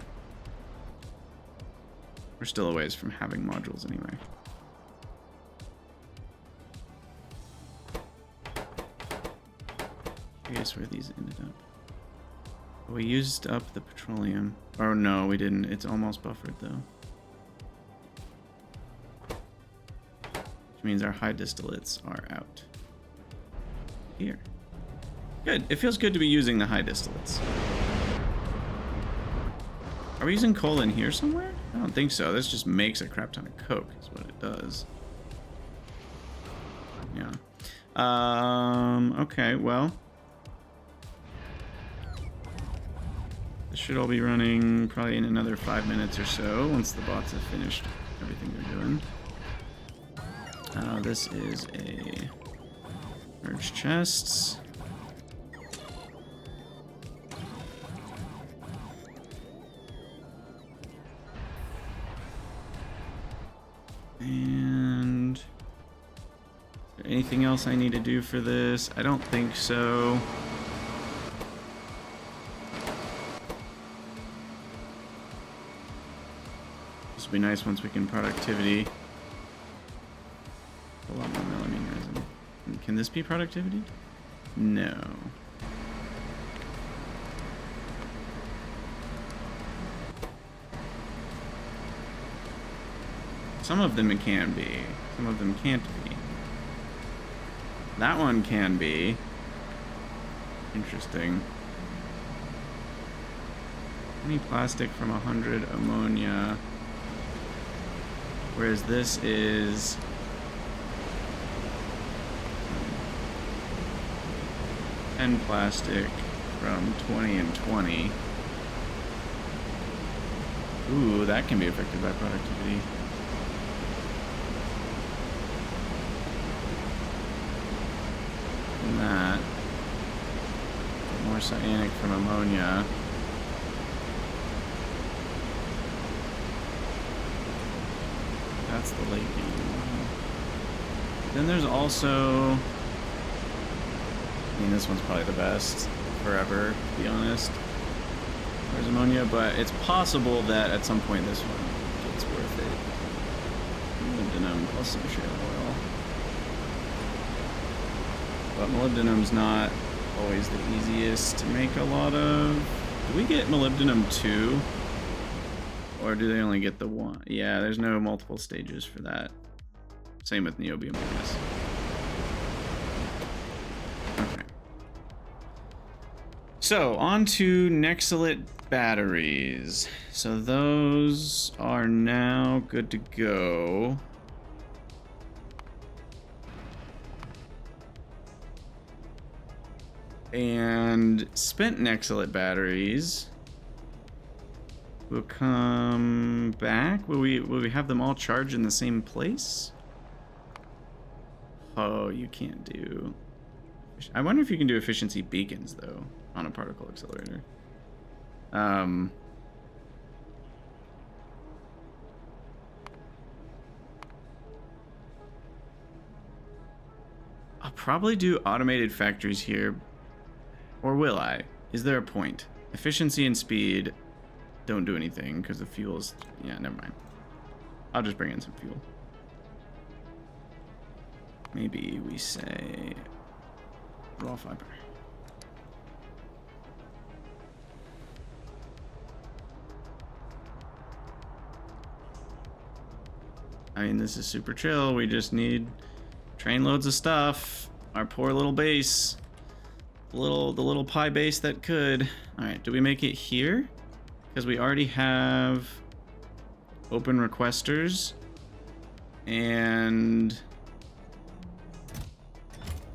We're still a ways from having modules anyway. I guess where these ended up. We used up the petroleum. Oh no, we didn't. It's almost buffered though. Which means our high distillates are out. Here. Good. It feels good to be using the high distillates. Are we using coal in here somewhere? I don't think so. This just makes a crap ton of coke, is what it does. Yeah. Okay, well. This should all be running probably in another 5 minutes or so, once the bots have finished everything they're doing. This is a merge chests. And is there anything else I need to do for this? I don't think so. This will be nice once we can productivity. A lot more melamine resin. Can this be productivity? No. Some of them it can be. Some of them can't be. That one can be. Interesting. 20 plastic from 100 ammonia. Whereas this is 10 plastic from 20 and 20. Ooh, that can be affected by productivity. And that. More cyanic from ammonia. That's the late game. Then there's also... I mean, this one's probably the best forever, to be honest. There's ammonia, but it's possible that at some point this one gets worth it. Molybdenum plus some shale oil. But molybdenum's not always the easiest to make a lot of. Do we get molybdenum 2? Or do they only get the 1? Yeah, there's no multiple stages for that. Same with niobium, I guess. Okay. So, on to Nexilate batteries. So those are now good to go. And spent Nexilate batteries will come back. Will we have them all charged in the same place? Oh, you can't do. I wonder if you can do efficiency beacons though on a particle accelerator. I'll probably do automated factories here. Or will I? Is there a point? Efficiency and speed don't do anything because the fuel's... Yeah, never mind. I'll just bring in some fuel. Maybe we say raw fiber. I mean, this is super chill. We just need train loads of stuff. Our poor little base. The little pie base that could. All right, do we make it here? Because we already have open requesters. And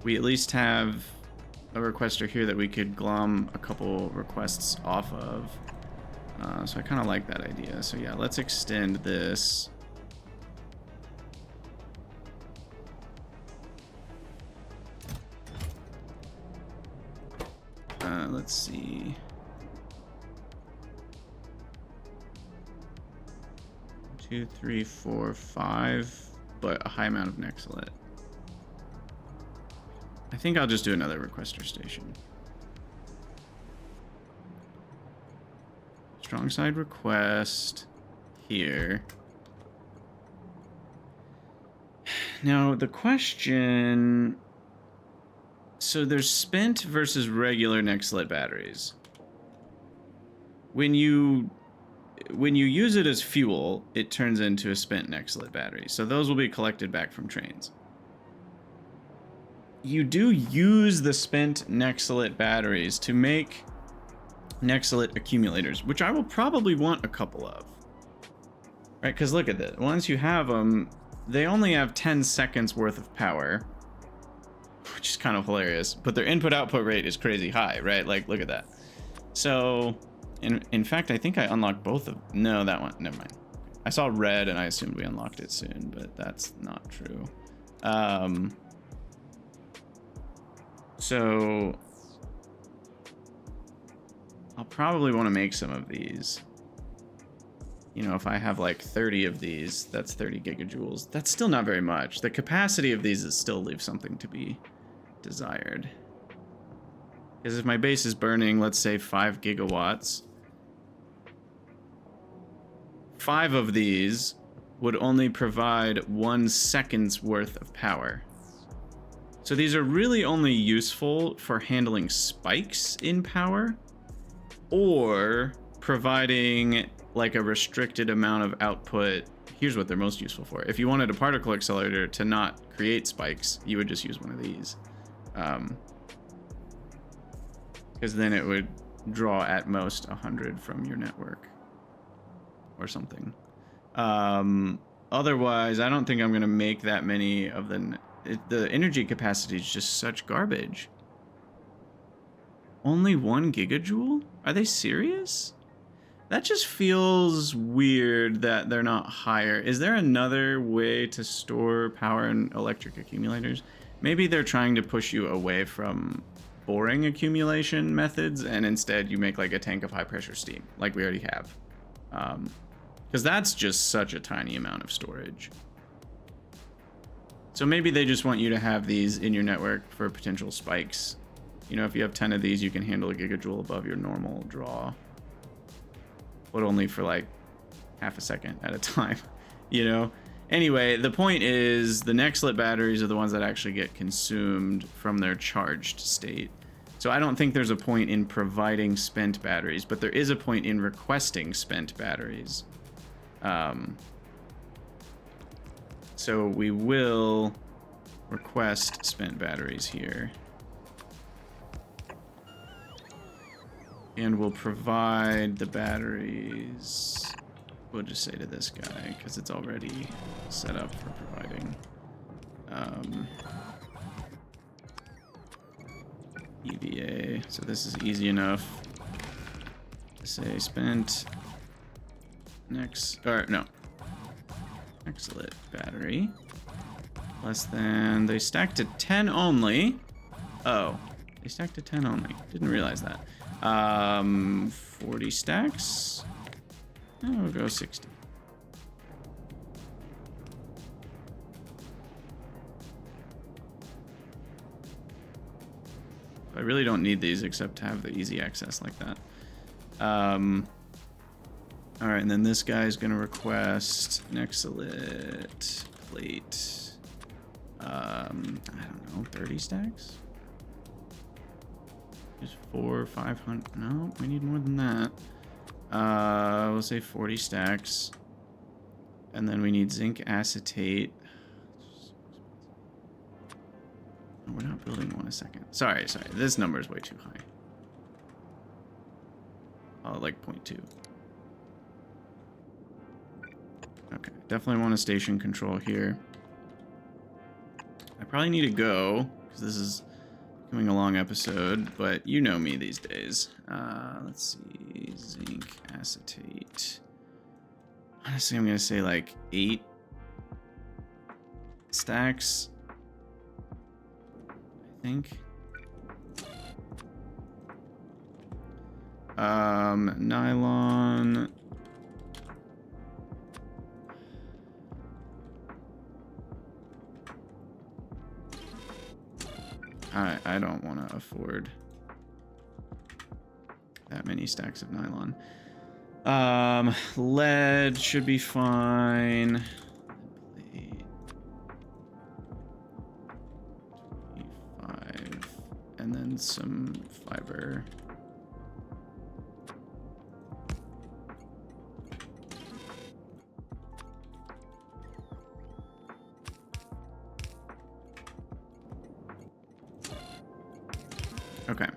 we at least have a requester here that we could glom a couple requests off of. So I kind of like that idea. So yeah, let's extend this. Let's see. 2, 3, 4, 5, but a high amount of Nextlet. I think I'll just do another requester station. Strong side request here. Now the question, so there's spent versus regular Nextlet batteries. When you use it as fuel, it turns into a spent Nextlet battery. So those will be collected back from trains. You do use the spent Nextlet batteries to make Nextlet accumulators, which I will probably want a couple of. Right, because look at that. Once you have them, they only have 10 seconds worth of power, which is kind of hilarious, but their input-output rate is crazy high, right? Like, look at that. So, in fact, I think I unlocked both of... No, that one. Never mind. I saw red, and I assumed we unlocked it soon, but that's not true. So... I'll probably want to make some of these. You know, if I have like 30 of these, that's 30 gigajoules. That's still not very much. The capacity of these is still leaves something to be desired. Because if my base is burning, let's say 5 gigawatts, 5 of these would only provide 1 second's worth of power. So these are really only useful for handling spikes in power, or providing like a restricted amount of output. Here's what they're most useful for. If you wanted a particle accelerator to not create spikes, you would just use one of these. Because then it would draw at most 100 from your network or something. Otherwise, I don't think I'm going to make that many of the energy capacity is just such garbage. Only 1 gigajoule? Are they serious? That just feels weird that they're not higher. Is there another way to store power in electric accumulators? Maybe they're trying to push you away from boring accumulation methods, and instead you make like a tank of high pressure steam, like we already have. Because that's just such a tiny amount of storage. So maybe they just want you to have these in your network for potential spikes. You know, if you have 10 of these, you can handle a gigajoule above your normal draw. But only for like half a second at a time, you know? Anyway, the point is the Nextlet batteries are the ones that actually get consumed from their charged state. So I don't think there's a point in providing spent batteries, but there is a point in requesting spent batteries. So we will request spent batteries here. And we'll provide the batteries. We'll just say to this guy, because it's already set up for providing. EVA. So this is easy enough to say spent next, or no, Nextlet battery less than, they stacked to 10 only. Oh, they stacked to 10 only. Didn't realize that. 40 stacks. Oh, we'll go 60. I really don't need these except to have the easy access like that. All right, and then this guy's gonna request Nextlet plate. I don't know, 30 stacks? Just 400 or 500. No, we need more than that. We'll say 40 stacks. And then we need zinc acetate. Oh, we're not building one a second. Sorry. This number is way too high. Like 0.2. Okay, definitely want a station control here. I probably need to go, because this is Doing a long episode, but you know me these days. Let's see, zinc acetate. Honestly, I'm gonna say like 8 stacks, I think. Nylon. I don't want to afford that many stacks of nylon. Lead should be fine. 25, and then some fiber. Okay.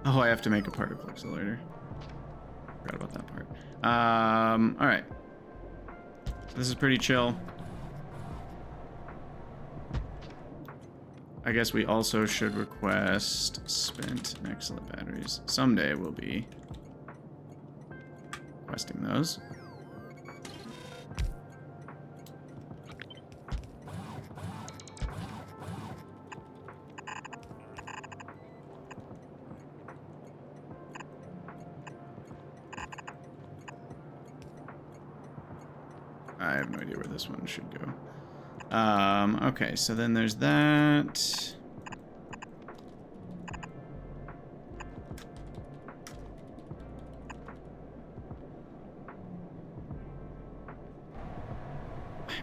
Oh, I have to make a particle accelerator. Forgot about that part. All right. So this is pretty chill. I guess we also should request spent and excellent batteries. Someday we'll be requesting those. I have no idea where this one should go. Okay, so then there's that.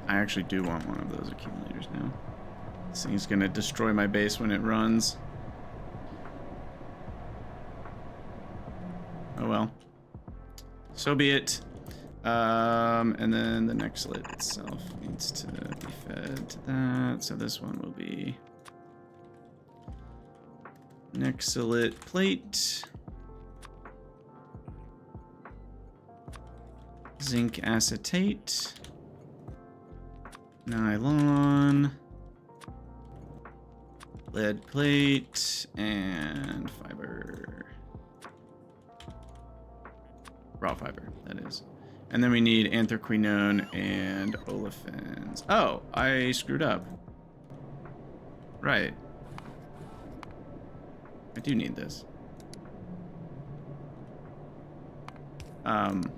I actually do want one of those accumulators now. This thing's gonna destroy my base when it runs. Oh well. So be it. And then the nextlet itself needs to be fed to that. So this one will be nextlet plate, zinc acetate, nylon, lead plate, and fiber. Raw fiber, that is. And then we need anthraquinone and olefins. Oh, I screwed up. Right. I do need this. Derp.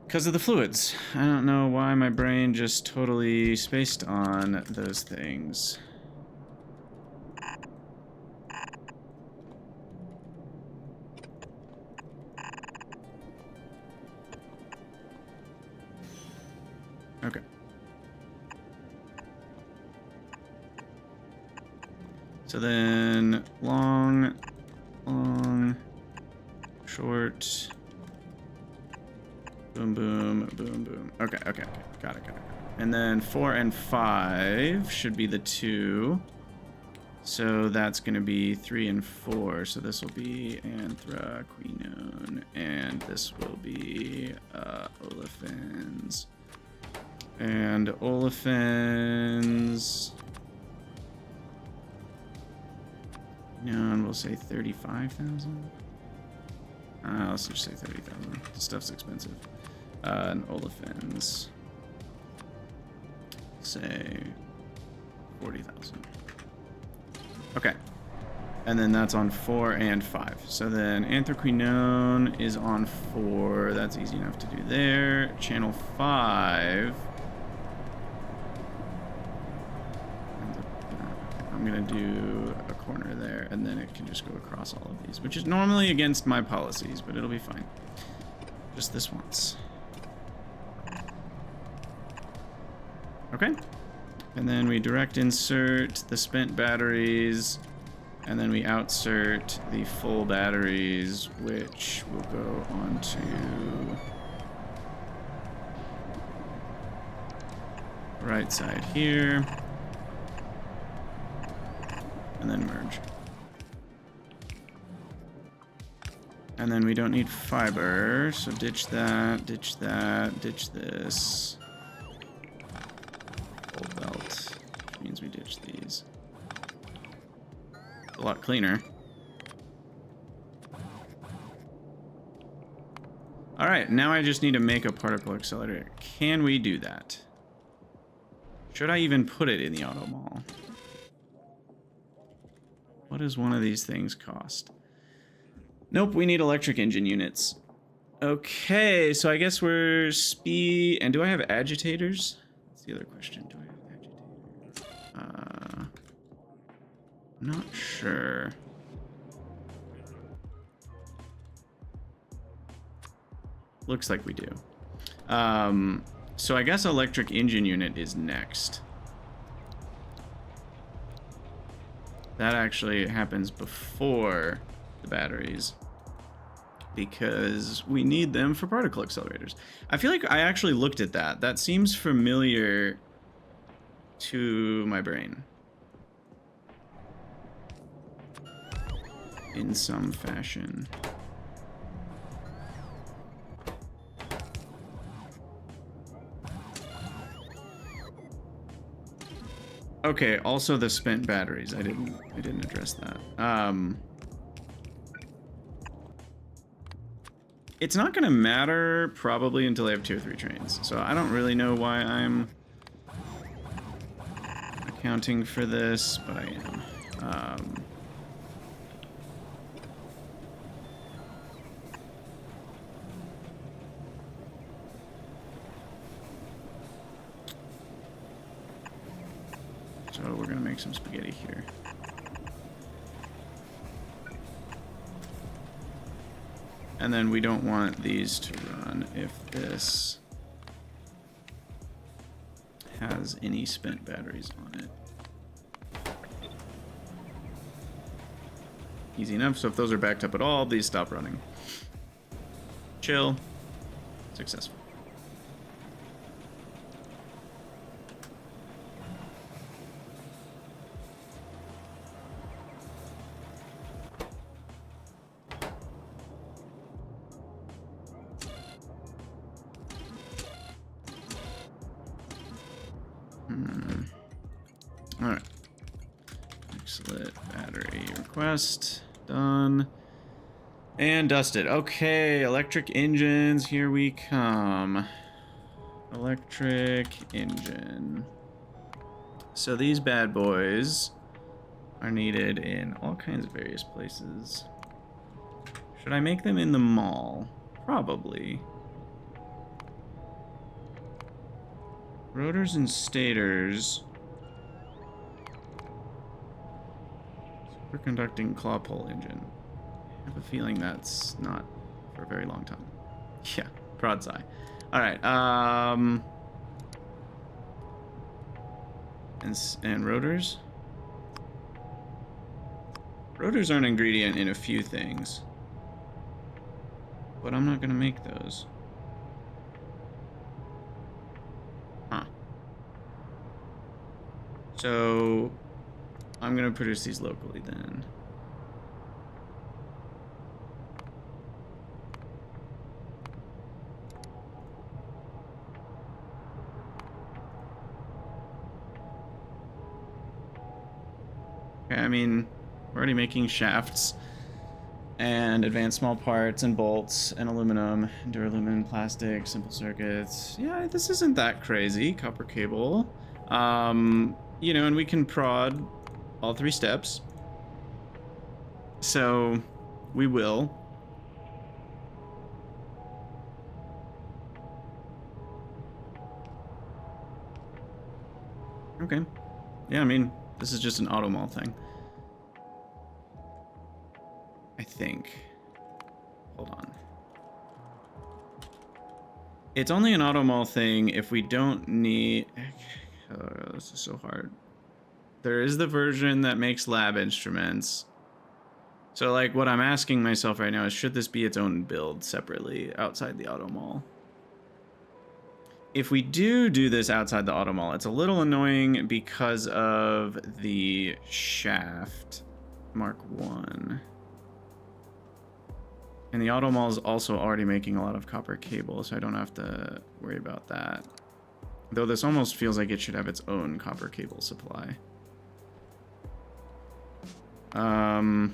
Because of the fluids. I don't know why my brain just totally spaced on those things. Okay. So then long, short, boom, boom, boom, boom. Okay. Got it. And then 4 and 5 should be the 2. So that's going to be 3 and 4. So this will be anthraquinone, and this will be olefins. And olefins. And we'll say 35,000. Let's just say 30,000. This stuff's expensive. And olefins. Say 40,000. Okay. And then that's on 4 and 5. So then anthraquinone is on 4. That's easy enough to do there. Channel 5. I'm going to do a corner there, and then it can just go across all of these, which is normally against my policies, but it'll be fine. Just this once. Okay. And then we direct insert the spent batteries, and then we outsert the full batteries, which will go onto the right side here, and then merge. And then we don't need fiber, so ditch that, ditch this. Full belt, which means we ditch these. It's a lot cleaner. All right, now I just need to make a particle accelerator. Can we do that? Should I even put it in the auto mall? What does one of these things cost? Nope, we need electric engine units. Okay, so I guess we're speed... And do I have agitators? That's the other question. Do I have agitators? I'm not sure. Looks like we do. So I guess electric engine unit is next. That actually happens before the batteries, because we need them for particle accelerators. I feel like I actually looked at that. That seems familiar to my brain in some fashion. Okay, also the spent batteries. I didn't address that. It's not gonna matter probably until I have 2 or 3 trains. So I don't really know why I'm accounting for this, but I am. So we're gonna make some spaghetti here. And then we don't want these to run if this has any spent batteries on it. Easy enough. So if those are backed up at all, these stop running. Chill. Successful. Alright. Excellent battery request. Done. And dusted. Okay, electric engines, here we come. Electric engine. So these bad boys are needed in all kinds of various places. Should I make them in the mall? Probably. Rotors and stators. Superconducting claw pole engine. I have a feeling that's not for a very long time. Yeah, prod's eye. Alright, and rotors? Rotors are an ingredient in a few things. But I'm not gonna make those. Huh. So I'm gonna produce these locally then. Okay, I mean, we're already making shafts and advanced small parts and bolts and aluminum, duralumin, plastic, simple circuits. Yeah, this isn't that crazy. Copper cable. You know, and we can prod all 3 steps. So we will. Okay. Yeah, I mean, this is just an auto mall thing. I think. Hold on. It's only an auto mall thing if we don't need... this is so hard. There is the version that makes lab instruments. So, like, what I'm asking myself right now is, should this be its own build separately outside the auto mall? If we do this outside the auto mall, it's a little annoying because of the shaft. Mark 1. And the auto mall is also already making a lot of copper cable, so I don't have to worry about that. Though this almost feels like it should have its own copper cable supply. I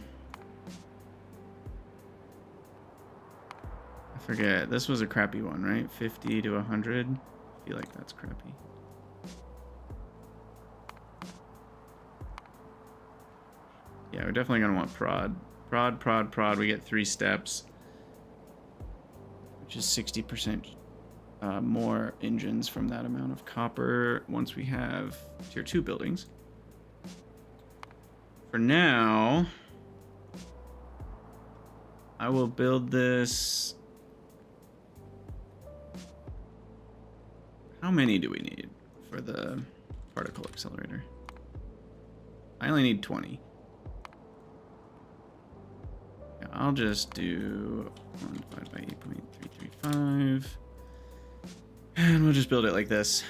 forget. This was a crappy one, right? 50 to 100. I feel like that's crappy. Yeah, we're definitely going to want prod. Prod, prod, prod. We get 3 steps, which is 60% more engines from that amount of copper once we have tier 2 buildings. For now, I will build this. How many do we need for the particle accelerator? I only need 20. Yeah, I'll just do 1 divided by 8.335. And we'll just build it like this.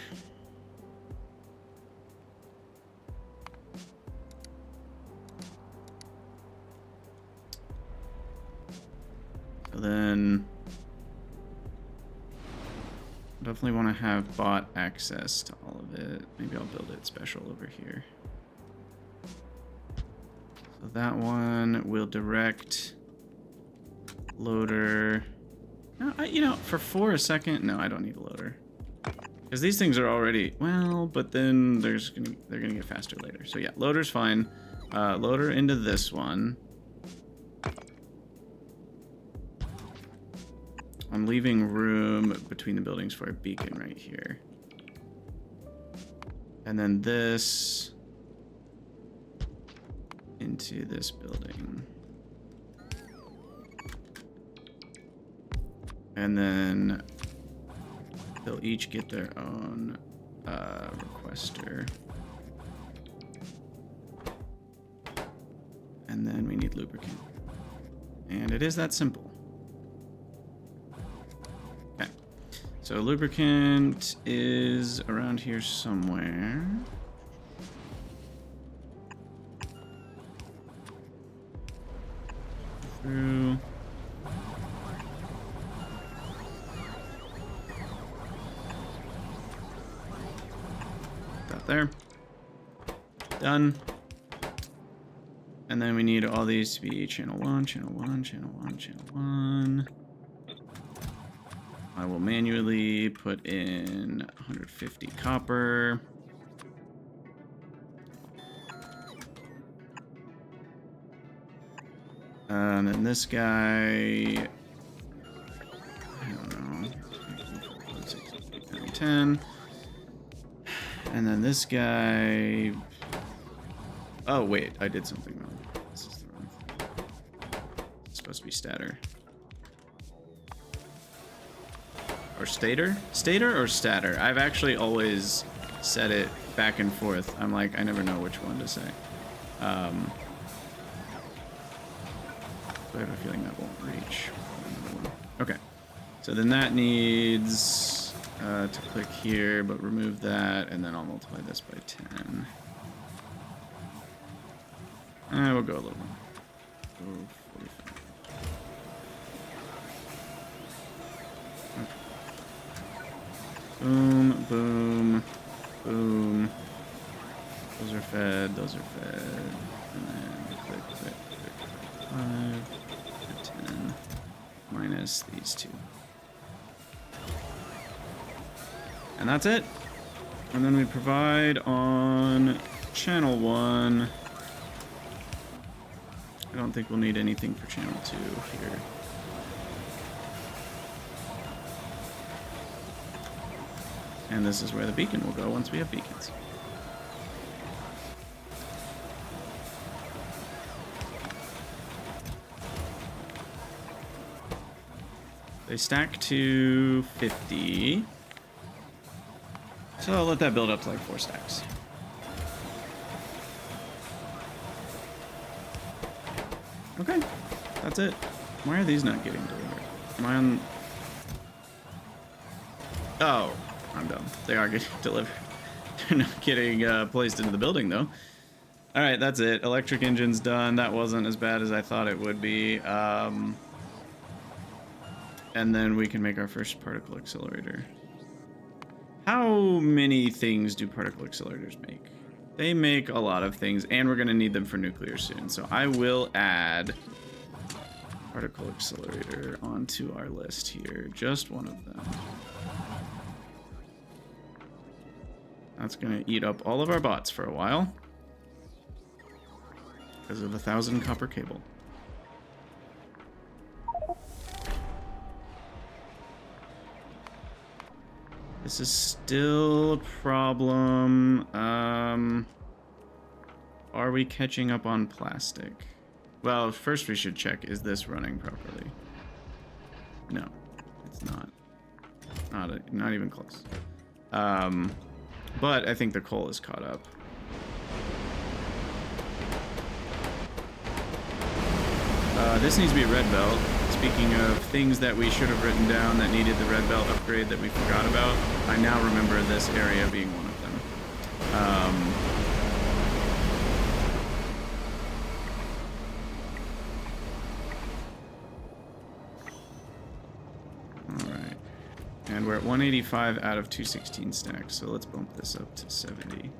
So then definitely want to have bot access to all of it. Maybe I'll build it special over here. So that one will direct loader. No, you know, for 4 a second, no, I don't need a loader. Because these things are already, well, but then they're gonna get faster later. So yeah, loader's fine. Loader into this one. I'm leaving room between the buildings for a beacon right here. And then this into this building. And then they'll each get their own requester. And then we need lubricant. And it is that simple. Okay. So lubricant is around here somewhere. Through. There. Done. And then we need all these to be channel 1, channel 1, channel 1, channel 1. I will manually put in 150 copper. And then this guy, I don't know, 10. And then this guy... Oh, wait. I did something wrong. This is the wrong thing. It's supposed to be stator. Or stator? Stator or stator? I've actually always said it back and forth. I'm like, I never know which one to say. So I have a feeling that won't reach. Okay. So then that needs... to click here, but remove that, and then I'll multiply this by 10. We'll go a little more. Go 45. Okay. Boom, boom, boom. Those are fed, those are fed. And then click, click, click, 5, 10, minus these 2. And that's it. And then we provide on channel 1. I don't think we'll need anything for channel 2 here. And this is where the beacon will go once we have beacons. They stack to 50. So I'll let that build up to like 4 stacks. Okay, that's it. Why are these not getting delivered? Am I on... Oh, I'm dumb. They are getting delivered. They're not getting placed into the building though. All right, that's it. Electric engine's done. That wasn't as bad as I thought it would be. and then we can make our first particle accelerator. How many things do particle accelerators make? They make a lot of things, and we're going to need them for nuclear soon. So I will add particle accelerator onto our list here. Just one of them. That's going to eat up all of our bots for a while. Because of 1,000 copper cable. This is still a problem. Are we catching up on plastic? Well, first we should check, is this running properly? No, it's not. Not even close. But I think the coal is caught up. This needs to be a red belt. Speaking of things that we should have written down that needed the red belt upgrade that we forgot about, I now remember this area being one of them. Alright. And we're at 185 out of 216 stacks, so let's bump this up to 70.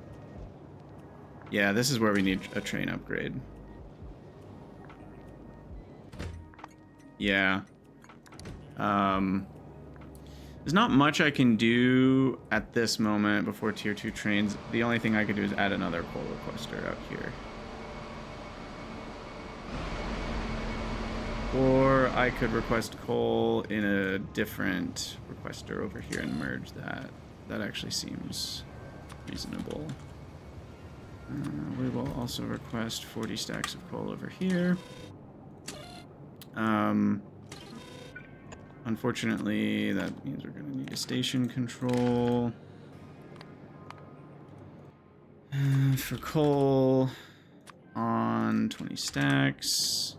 Yeah, this is where we need a train upgrade. Yeah. There's not much I can do at this moment before tier 2 trains. The only thing I could do is add another coal requester out here. Or I could request coal in a different requester over here and merge that. That actually seems reasonable. We will also request 40 stacks of coal over here. Unfortunately, that means we're going to need a station control. For coal on 20 stacks.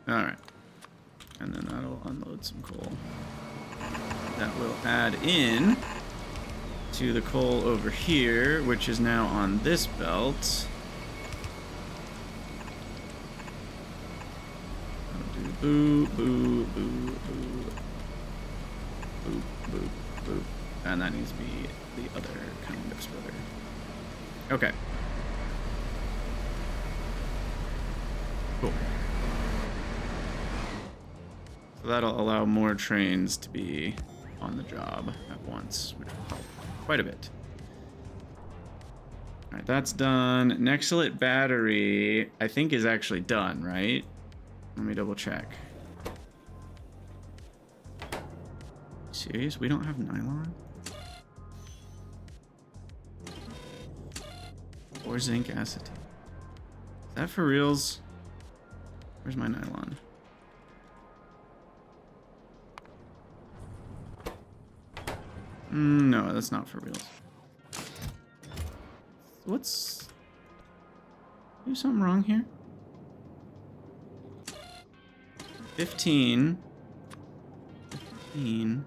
Alright. And then that'll unload some coal. That will add in to the coal over here, which is now on this belt. I'll do boo, boo, boo, boo, boop, boop, boop. And that needs to be the other kind of splitter. Okay. Cool. So that'll allow more trains to be on the job at once, which will help quite a bit. All right, that's done. Nexalit battery, I think, is actually done, right? Let me double check. Serious? We don't have nylon? Or zinc acetate? Is that for reals? Where's my nylon? No, that's not for reals. What's... Is something wrong here? 15. 15.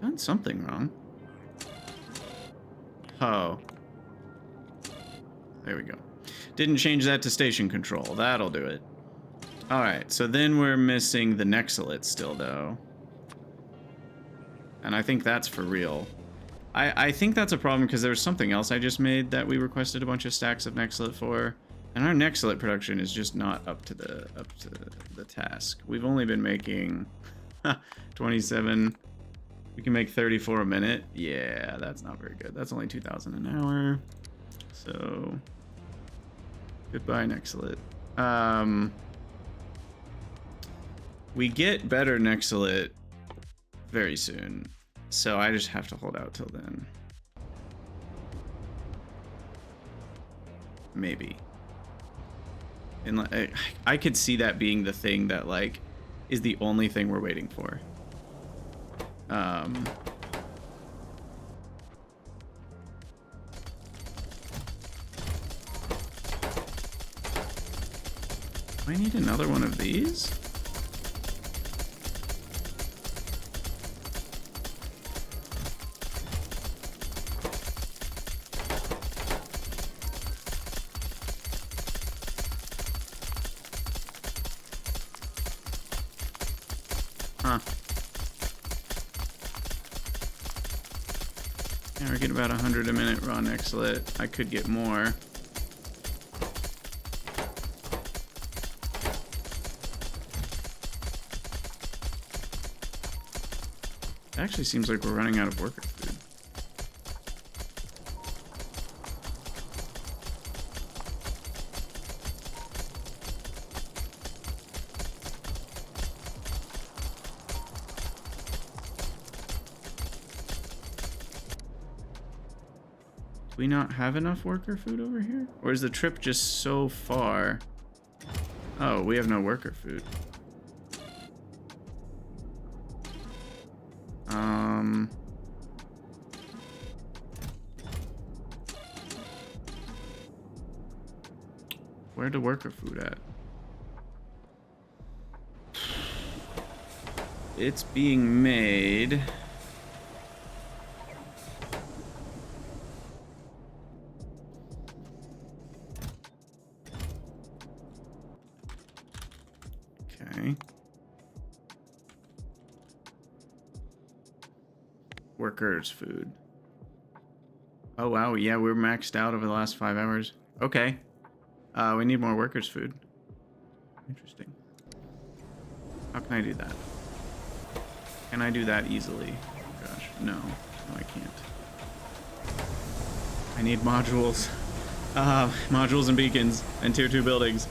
Done something wrong. Oh. There we go. Didn't change that to station control. That'll do it. Alright, so then we're missing the Nexalit still, though. And I think that's for real. I think that's a problem because there was something else I just made that we requested a bunch of stacks of Nexalit for. And our Nexalit production is just not up to the task. We've only been making 27. We can make 34 a minute. Yeah, that's not very good. That's only 2,000 an hour. So, goodbye, Nexalit. We get better Nexalit very soon, so I just have to hold out till then. Maybe. And I could see that being the thing that, like, is the only thing we're waiting for. I need another one of these? Huh. Yeah, we're getting about 100 a minute raw nextlet. I could get more. It actually seems like we're running out of worker food. Do we not have enough worker food over here? Or is the trip just so far? Oh, we have no worker food. Where the worker food at? It's being made. Okay. Workers' food. Oh, wow. Yeah, we're maxed out over the last 5 hours. Okay. We need more workers' food. Interesting. How can I do that? Can I do that easily? Oh, gosh, no. No, I can't. I need modules. Modules and beacons and tier 2 buildings.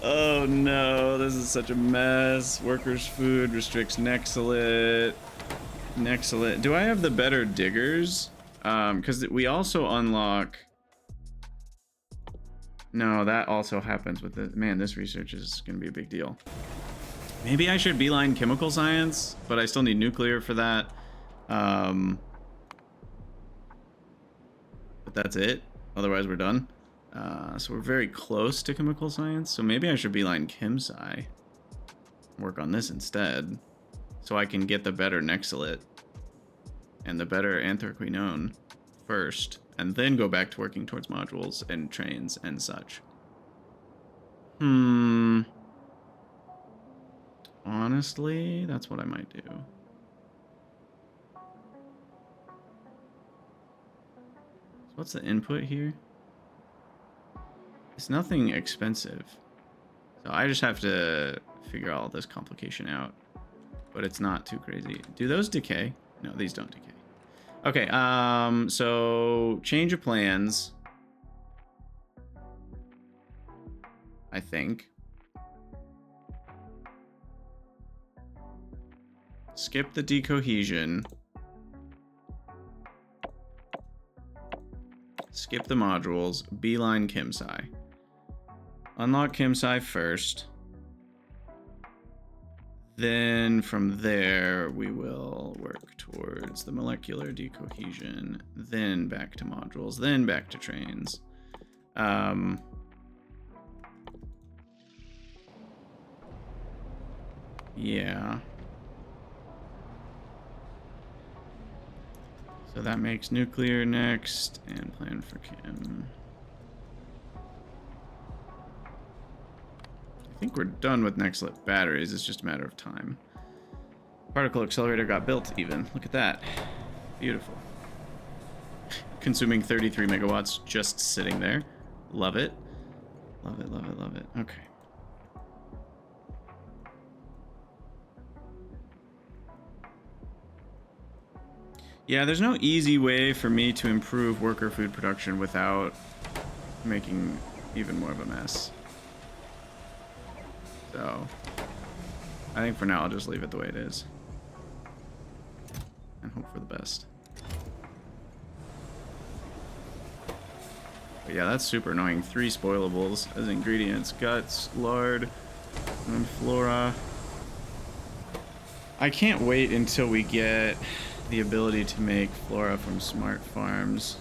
Oh no, this is such a mess. Workers' food restricts Nexalit. Nexalit. Do I have the better diggers? Because we also unlock... No, that also happens with the... Man, this research is going to be a big deal. Maybe I should beeline chemical science, but I still need nuclear for that. But that's it. Otherwise, we're done. So we're very close to chemical science. So maybe I should beeline chem sci. Work on this instead. So I can get the better Nexalit and the better anthraquinone first. And then go back to working towards modules and trains and such. Honestly, that's what I might do. So what's the input here? It's nothing expensive. So I just have to figure all this complication out. But it's not too crazy. Do those decay? No, these don't decay. Okay, so change of plans. I think. Skip the decohesion. Skip the modules. Beeline chem sci. Unlock chem sci first. Then from there, we will work towards the molecular decohesion, then back to modules, then back to trains. Yeah. So that makes nuclear next, and plan for chem. I think we're done with Nexalit batteries. It's just a matter of time. Particle accelerator got built even. Look at that. Beautiful. Consuming 33 megawatts just sitting there. Love it. Love it, love it, love it. Okay. Yeah, there's no easy way for me to improve worker food production without making even more of a mess. So, I think for now I'll just leave it the way it is. And hope for the best. But yeah, that's super annoying. 3 spoilables as ingredients. Guts, lard, and flora. I can't wait until we get the ability to make flora from smart farms.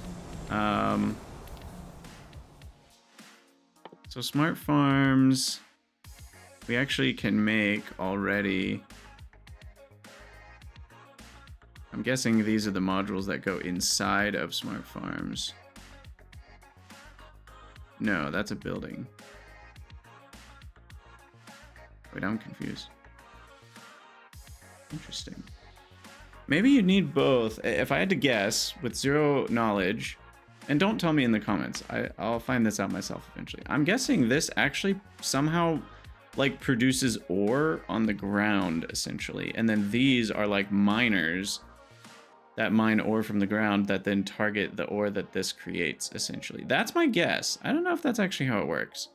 So smart farms... We actually can make already. I'm guessing these are the modules that go inside of smart farms. No, that's a building. Wait, I'm confused. Interesting. Maybe you need both. If I had to guess with zero knowledge, and don't tell me in the comments, I'll find this out myself eventually. I'm guessing this actually somehow like produces ore on the ground essentially. And then these are like miners that mine ore from the ground that then target the ore that this creates essentially. That's my guess. I don't know if that's actually how it works.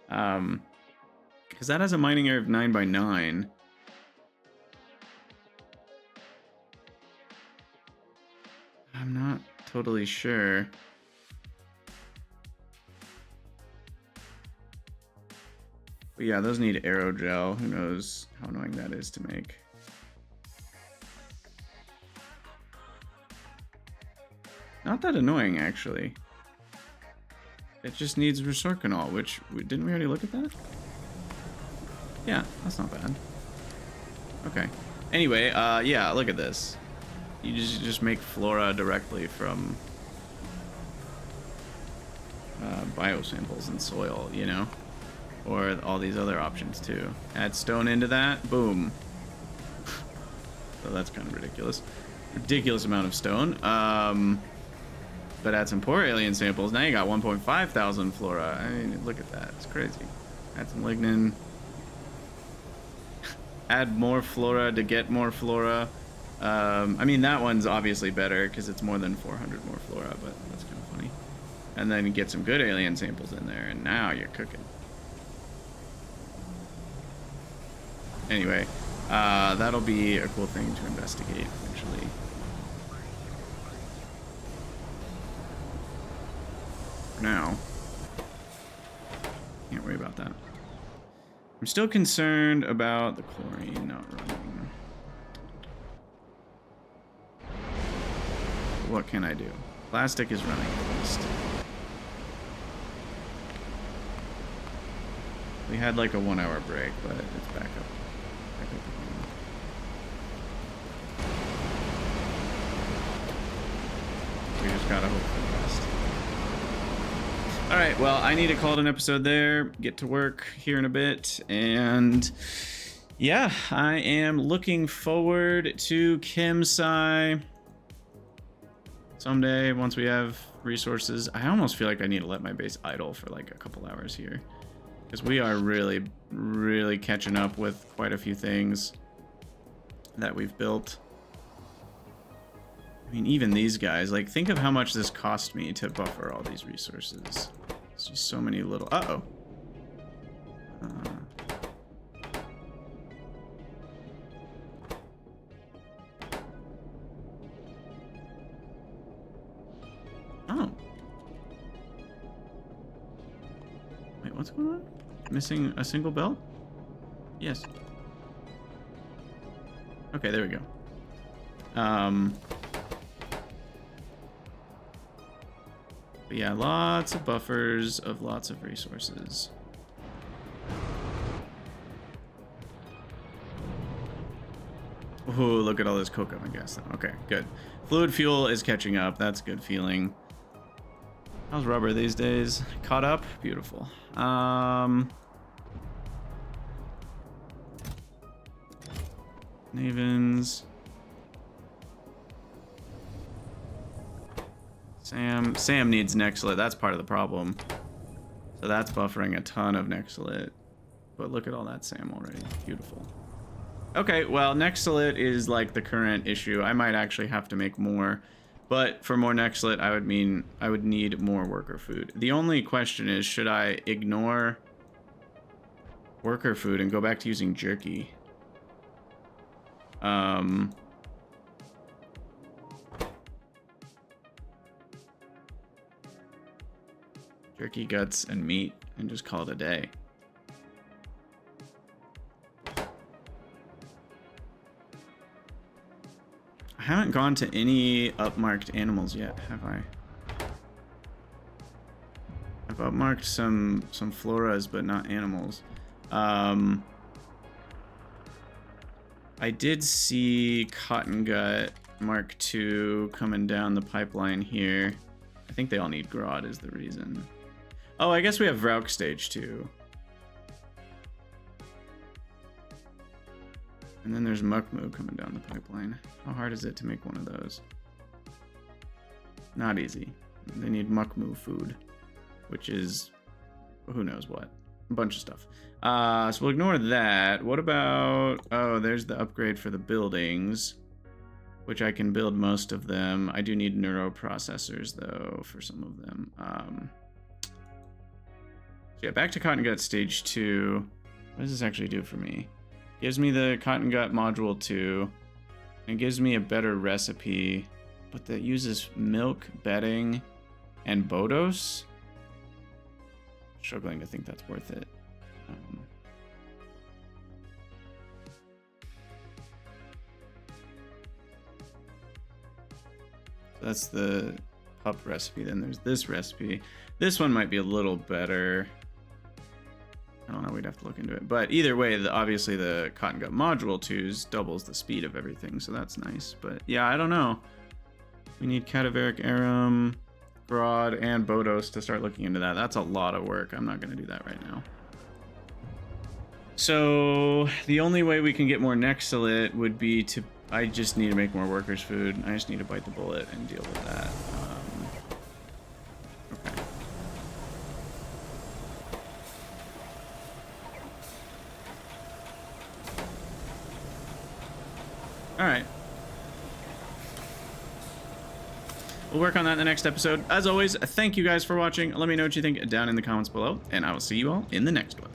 Because that has a mining area of 9 by 9. I'm not totally sure. But yeah, those need aerogel. Who knows how annoying that is to make. Not that annoying, actually. It just needs resorcanol, which... Didn't we already look at that? Yeah, that's not bad. Okay. Anyway, yeah, look at this. You just make flora directly from biosamples and soil, you know? Or all these other options too. Add stone into that, boom. So that's kind of ridiculous. Ridiculous amount of stone. But add some poor alien samples. Now you got 1.5 thousand flora. I mean, look at that. It's crazy. Add some lignin. Add more flora to get more flora. I mean, that one's obviously better because it's more than 400 more flora, but that's kind of funny. And then you get some good alien samples in there, and now you're cooking. Anyway, that'll be a cool thing to investigate eventually. For now, can't worry about that. I'm still concerned about the chlorine not running. But what can I do? Plastic is running at least. We had like a 1 hour break, but it's back up. We just gotta hope for the best. Alright, well, I need to call it an episode there, get to work here in a bit, and yeah, I am looking forward to Chemsci someday once we have resources. I almost feel like I need to let my base idle for like a couple hours here, because we are really catching up with quite a few things that we've built. I mean, even these guys, like, think of how much this cost me to buffer all these resources. It's just so many little... Uh-oh. Oh. Wait, what's going on? Missing a single belt? Yes. Okay, there we go. But yeah, lots of buffers of lots of resources. Oh, look at all this coke and gas. Okay, good. Fluid fuel is catching up. That's a good feeling. How's rubber these days? Caught up? Beautiful. Navens. Sam needs Nexalit. That's part of the problem. So that's buffering a ton of Nexalit. But look at all that Sam already. Beautiful. Okay, well, Nexalit is like the current issue. I might actually have to make more. But for more Nexalit, I would need more worker food. The only question is, should I ignore worker food and go back to using jerky? Jerky, guts, and meat, and just call it a day. I haven't gone to any upmarked animals yet, have I? I've upmarked some floras, but not animals. I did see Cotton Gut Mark II coming down the pipeline here. I think they all need Grodd is the reason. Oh, I guess we have Vrauk Stage 2. And then there's Muckmoo coming down the pipeline. How hard is it to make one of those? Not easy. They need Muckmoo food, which is who knows what. A bunch of stuff. So we'll ignore that. What about... Oh, there's the upgrade for the buildings, which I can build most of them. I do need neuroprocessors, though, for some of them. So yeah, back to Cotton Gut Stage 2. What does this actually do for me? Gives me the Cotton Gut Module 2. And gives me a better recipe, but that uses milk, bedding, and Bodos. Struggling to think that's worth it. So that's the pup recipe. Then there's this recipe. This one might be a little better. I don't know, we'd have to look into it. But either way, obviously the Cotton Gut Module 2s doubles the speed of everything, so that's nice. But yeah, I don't know. We need cadaveric arum, Grodd, and Bodos to start looking into that. That's a lot of work. I'm not going to do that right now. So the only way we can get more Nexilite would be to... I just need to make more workers' food. I just need to bite the bullet and deal with that. Okay. All right. We'll work on that in the next episode. As always, thank you guys for watching. Let me know what you think down in the comments below, and I will see you all in the next one.